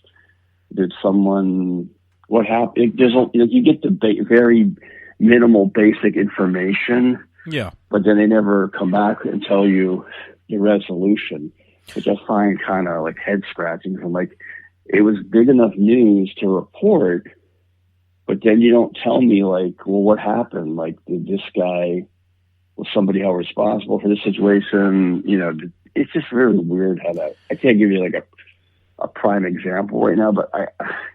Did someone, what happened? You get the very minimal basic information. Yeah. But then they never come back and tell you the resolution, which I find kind of like head scratching. From like, it was big enough news to report, but then you don't tell me like, well, what happened? Like, was somebody held responsible for this situation? It's just very weird how that, I can't give you like a prime example right now, but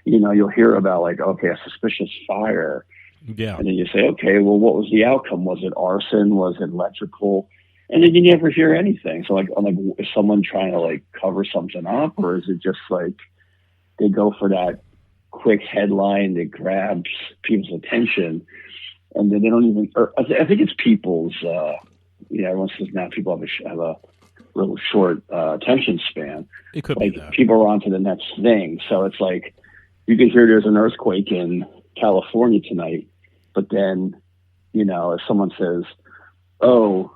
you'll hear about like, okay, a suspicious fire. Yeah. And then you say, okay, well, what was the outcome? Was it arson? Was it electrical? And then you never hear anything. So I'm like, is someone trying to like cover something up, or is it just like they go for that quick headline that grabs people's attention, and then they don't even? I think it's people's. Everyone says now people have a little short attention span. It could like be that. People are on to the next thing. So it's like you can hear there's an earthquake in California tonight, but then if someone says, oh,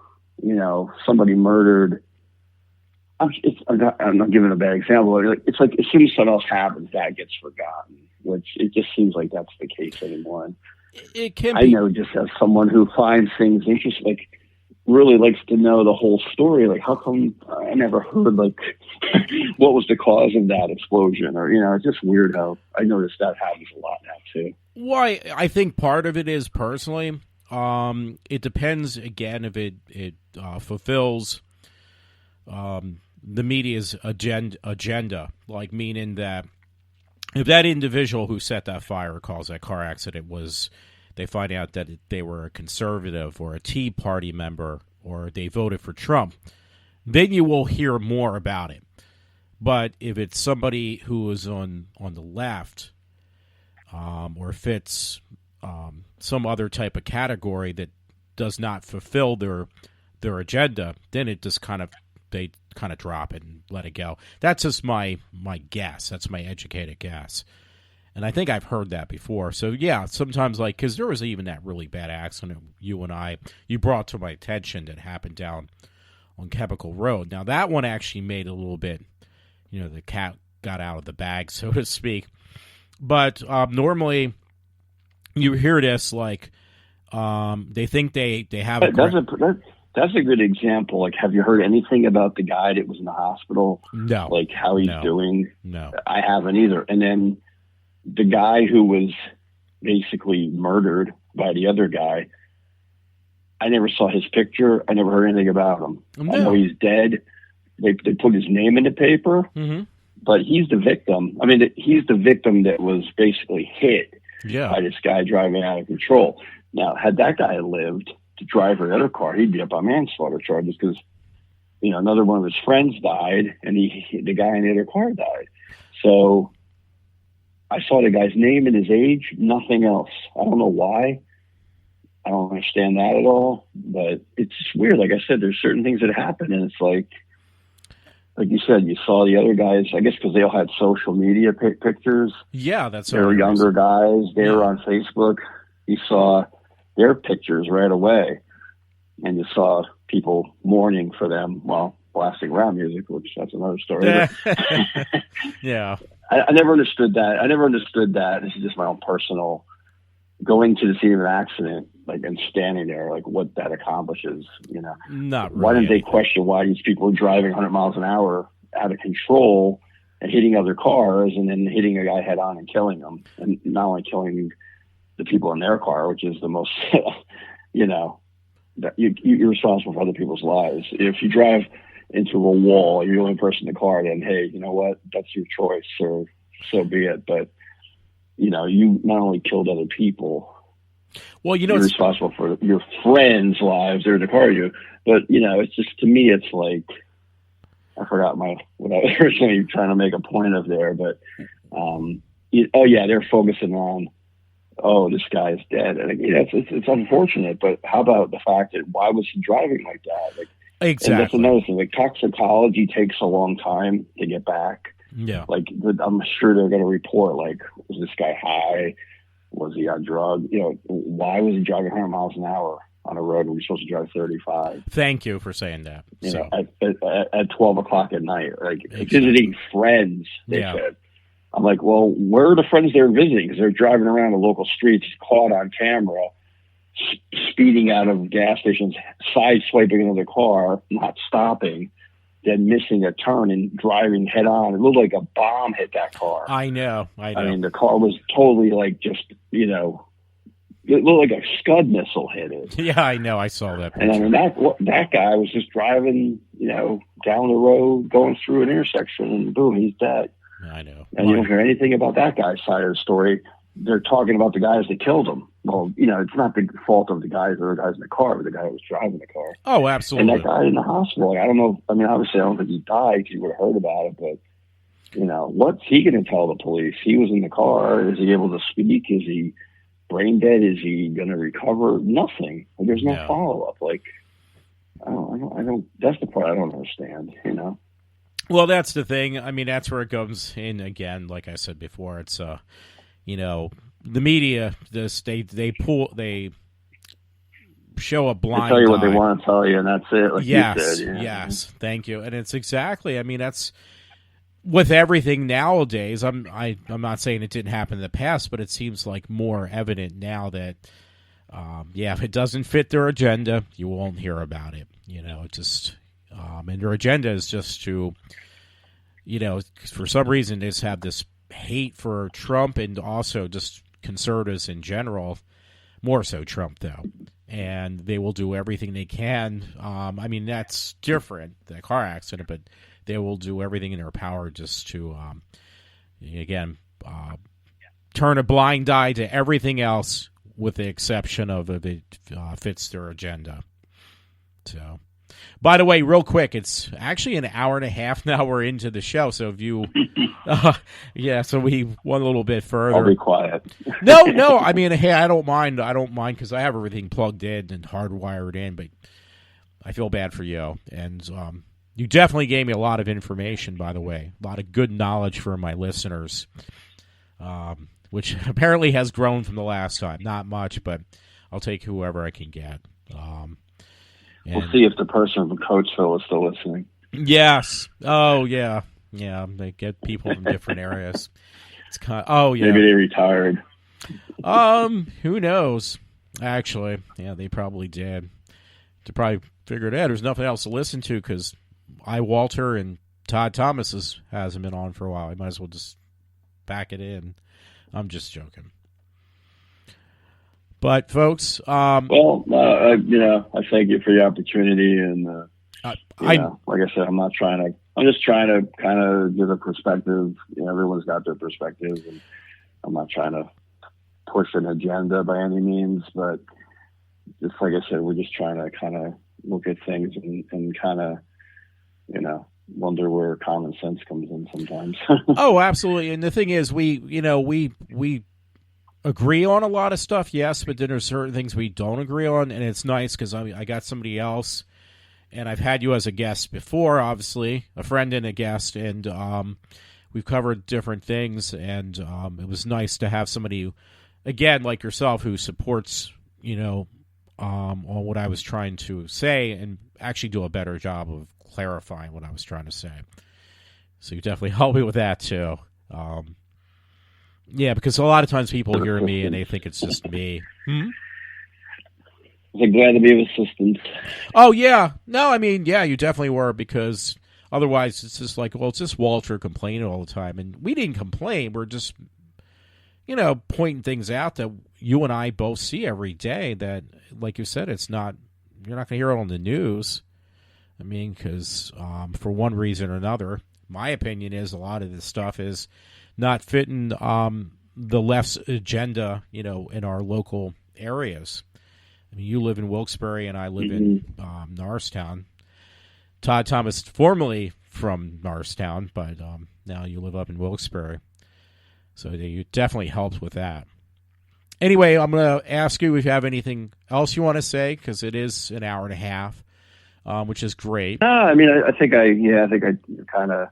somebody murdered. I'm not giving a bad example. It's like as soon as something else happens, that gets forgotten, which it just seems like that's the case anymore. It can be. I know, just as someone who finds things interesting, like really likes to know the whole story. Like, how come I never heard like what was the cause of that explosion? Or it's just weird how I noticed that happens a lot now too. Why? I think part of it is personally. it depends again if it fulfills the media's agenda, like meaning that if that individual who set that fire calls that car accident they find out that they were a conservative or a Tea Party member or they voted for Trump, then you will hear more about it. But if it's somebody who is on the left or fits some other type of category that does not fulfill their agenda, then it just they kind of drop it and let it go. That's just my guess. That's my educated guess. And I think I've heard that before. So, yeah, sometimes, like, because there was even that really bad accident you brought to my attention that happened down on Chemical Road. Now, that one actually made a little bit, the cat got out of the bag, so to speak. But normally you hear this, like, they think they have That's a good example. Like, have you heard anything about the guy that was in the hospital? No. Like, how he's doing? No. I haven't either. And then the guy who was basically murdered by the other guy, I never saw his picture. I never heard anything about him. No. I know he's dead. They put his name in the paper, but he's the victim. I mean, he's the victim that was basically hit by this guy driving out of control. Now, had that guy lived to drive another car, he'd be up on manslaughter charges because, another one of his friends died and the guy in the other car died. So I saw the guy's name and his age, nothing else. I don't know why. I don't understand that at all, but it's just weird. Like I said, there's certain things that happen and it's like you said, you saw the other guys, I guess because they all had social media pictures. Yeah, that's they were younger guys. They were on Facebook. You saw their pictures right away, and you saw people mourning for them while blasting rap music, which that's another story. Yeah. I never understood that. This is just my own personal going to the scene of an accident, like, and standing there, like, what that accomplishes, Not really. Why didn't they question why these people are driving 100 miles an hour out of control and hitting other cars and then hitting a guy head on and killing them, and not only killing the people in their car, which is the most, that you're responsible for other people's lives. If you drive into a wall, you're the only person in the car, then, hey, you know what? That's your choice, or so be it. But, you not only killed other people, well, you're responsible for your friends' lives. They're in the car you. But, it's just, to me, it's like, I forgot what I was originally trying to make a point of there. But, they're focusing on, this guy is dead. And it's unfortunate, but how about the fact that why was he driving like that? Like, exactly. And that's another thing. Like, toxicology takes a long time to get back. Yeah. Like, I'm sure they're going to report, like, was this guy high? Was he on drugs? Why was he driving 100 miles an hour on a road when we're supposed to drive 35? Thank you for saying that. At 12 o'clock at night, like, visiting friends, they said. I'm like, well, where are the friends they're visiting? Because they're driving around the local streets, caught on camera, speeding out of gas stations, side-swiping another car, not stopping, then missing a turn and driving head on. It looked like a bomb hit that car. I know. I mean, the car was totally like just, it looked like a Scud missile hit it. Yeah, I know. I saw that picture. And I mean, that guy was just driving, down the road, going through an intersection, and boom, he's dead. I know. And you don't hear anything about that guy's side of the story. They're talking about the guys that killed him. Well, it's not the fault of the guys or the guys in the car, but the guy who was driving the car. Oh, absolutely. And that guy in the hospital, I don't know. I mean, obviously, I don't think he died because you would have heard about it, but, what's he going to tell the police? He was in the car. Is he able to speak? Is he brain dead? Is he going to recover? Nothing. Like, there's no follow-up. Like, I don't, that's the part I don't understand, Well, that's the thing. I mean, that's where it comes in again. Like I said before, it's the media. They show a blind. They tell you what eye. they want to tell you, and that's it. Like yes, you said, yes. Thank you. And it's exactly. I mean, that's with everything nowadays. I'm not saying it didn't happen in the past, but it seems like more evident now that if it doesn't fit their agenda, you won't hear about it. It just. And their agenda is just to, for some reason, they just have this hate for Trump and also just conservatives in general. more so Trump, though. And they will do everything they can. I mean, that's different, the car accident, but they will do everything in their power just to, again, turn a blind eye to everything else with the exception of if it fits their agenda. So, by the way, real quick, it's actually an hour and a half now we're into the show. So if you, so we went a little bit further. I'll be quiet. No. I mean, hey, I don't mind because I have everything plugged in and hardwired in, but I feel bad for you. And you definitely gave me a lot of information, by the way, a lot of good knowledge for my listeners, which apparently has grown from the last time. Not much, but I'll take whoever I can get. We'll see if the person from Coachville is still listening. Yes. Oh, yeah. Yeah, they get people from different areas. It's kind of, yeah. Maybe they retired. Who knows? Actually, yeah, they probably did. They probably figured out there's nothing else to listen to because iWalter and Todd Thomas hasn't been on for a while. I might as well just back it in. I'm just joking. But folks, I thank you for the opportunity, and like I said, I'm just trying to kind of give a perspective. Everyone's got their perspective, and I'm not trying to push an agenda by any means, but just like I said, we're just trying to kind of look at things and kind of, wonder where common sense comes in sometimes. Oh, absolutely. And the thing is, we agree on a lot of stuff, yes, but then there's certain things we don't agree on, and it's nice because I got somebody else, and I've had you as a guest before, obviously, a friend and a guest, and we've covered different things, and it was nice to have somebody, again, like yourself, who supports, on what I was trying to say and actually do a better job of clarifying what I was trying to say. So you definitely helped me with that, too. Yeah, because a lot of times people hear me and they think it's just me. I'm glad to be of assistance. Oh, yeah. No, I mean, yeah, you definitely were, because otherwise it's just like, well, it's just Walter complaining all the time. And we didn't complain. We're just, pointing things out that you and I both see every day that, like you said, you're not going to hear it on the news. I mean, because for one reason or another, my opinion is a lot of this stuff is not fitting the left's agenda, in our local areas. I mean, you live in Wilkes-Barre and I live in Norristown. Todd Thomas, formerly from Norristown, but now you live up in Wilkes-Barre. So you definitely helped with that. Anyway, I'm going to ask you if you have anything else you want to say, because it is an hour and a half, which is great. I mean, I think I kind of,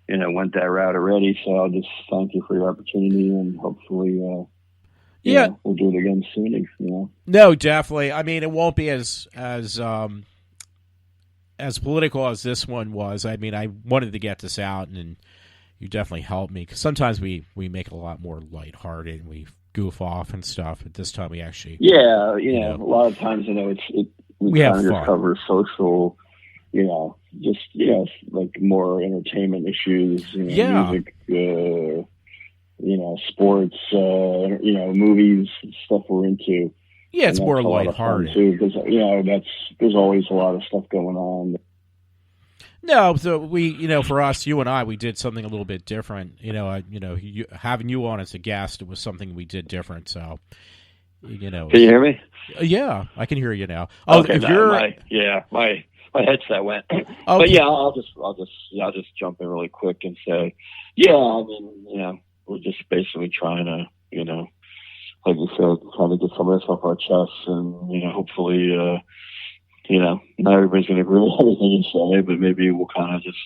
went that route already. So I'll just thank you for your opportunity, and hopefully, we'll do it again soon. No, definitely. I mean, it won't be as political as this one was. I mean, I wanted to get this out, and you definitely helped me, because sometimes we make it a lot more lighthearted and we goof off and stuff. But this time we actually, a lot of times, we kind of just cover social, like more entertainment issues, music, sports, movies, stuff we're into. Yeah, it's more lighthearted too, because there's always a lot of stuff going on. No, so we, for us, you and I, we did something a little bit different. Having you on as a guest, it was something we did different. So, Can you hear me? Yeah, I can hear you now. Oh, okay, my headset went. Okay. But yeah, I'll just jump in really quick and say, we're just basically trying to, like you said, trying to get some of this off our chests, and hopefully, not everybody's going to agree with everything you say, but maybe we'll kind of just,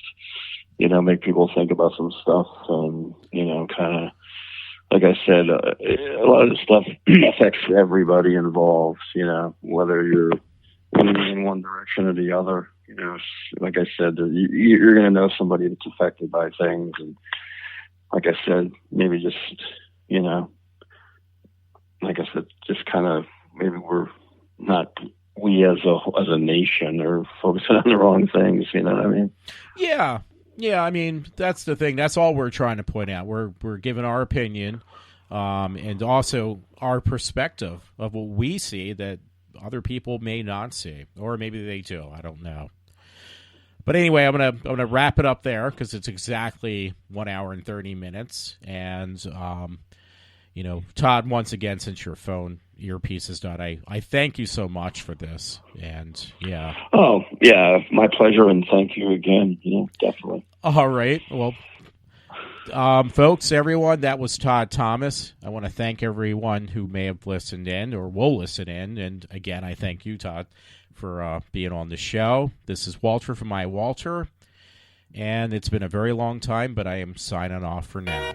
make people think about some stuff, and kind of, like I said, a lot of this stuff affects everybody involved, whether you're leaning in one direction or the other. Like I said, you're going to know somebody that's affected by things. And like I said, maybe just, like I said, just kind of maybe we as a nation are focusing on the wrong things. You know what I mean? Yeah. Yeah, I mean, that's the thing. That's all we're trying to point out. We're giving our opinion. and also our perspective of what we see that other people may not see, or maybe they do. I don't know. But anyway, I'm gonna wrap it up there because it's exactly 1 hour and 30 minutes. And Todd, once again, since your phone earpiece is done, I thank you so much for this. And yeah. Oh yeah, my pleasure, and thank you again. Definitely. All right. Well, folks, everyone, that was Todd Thomas. I want to thank everyone who may have listened in or will listen in. And again, I thank you, Todd, for being on the show. This is Walter from iWalter, and it's been a very long time, but I am signing off for now.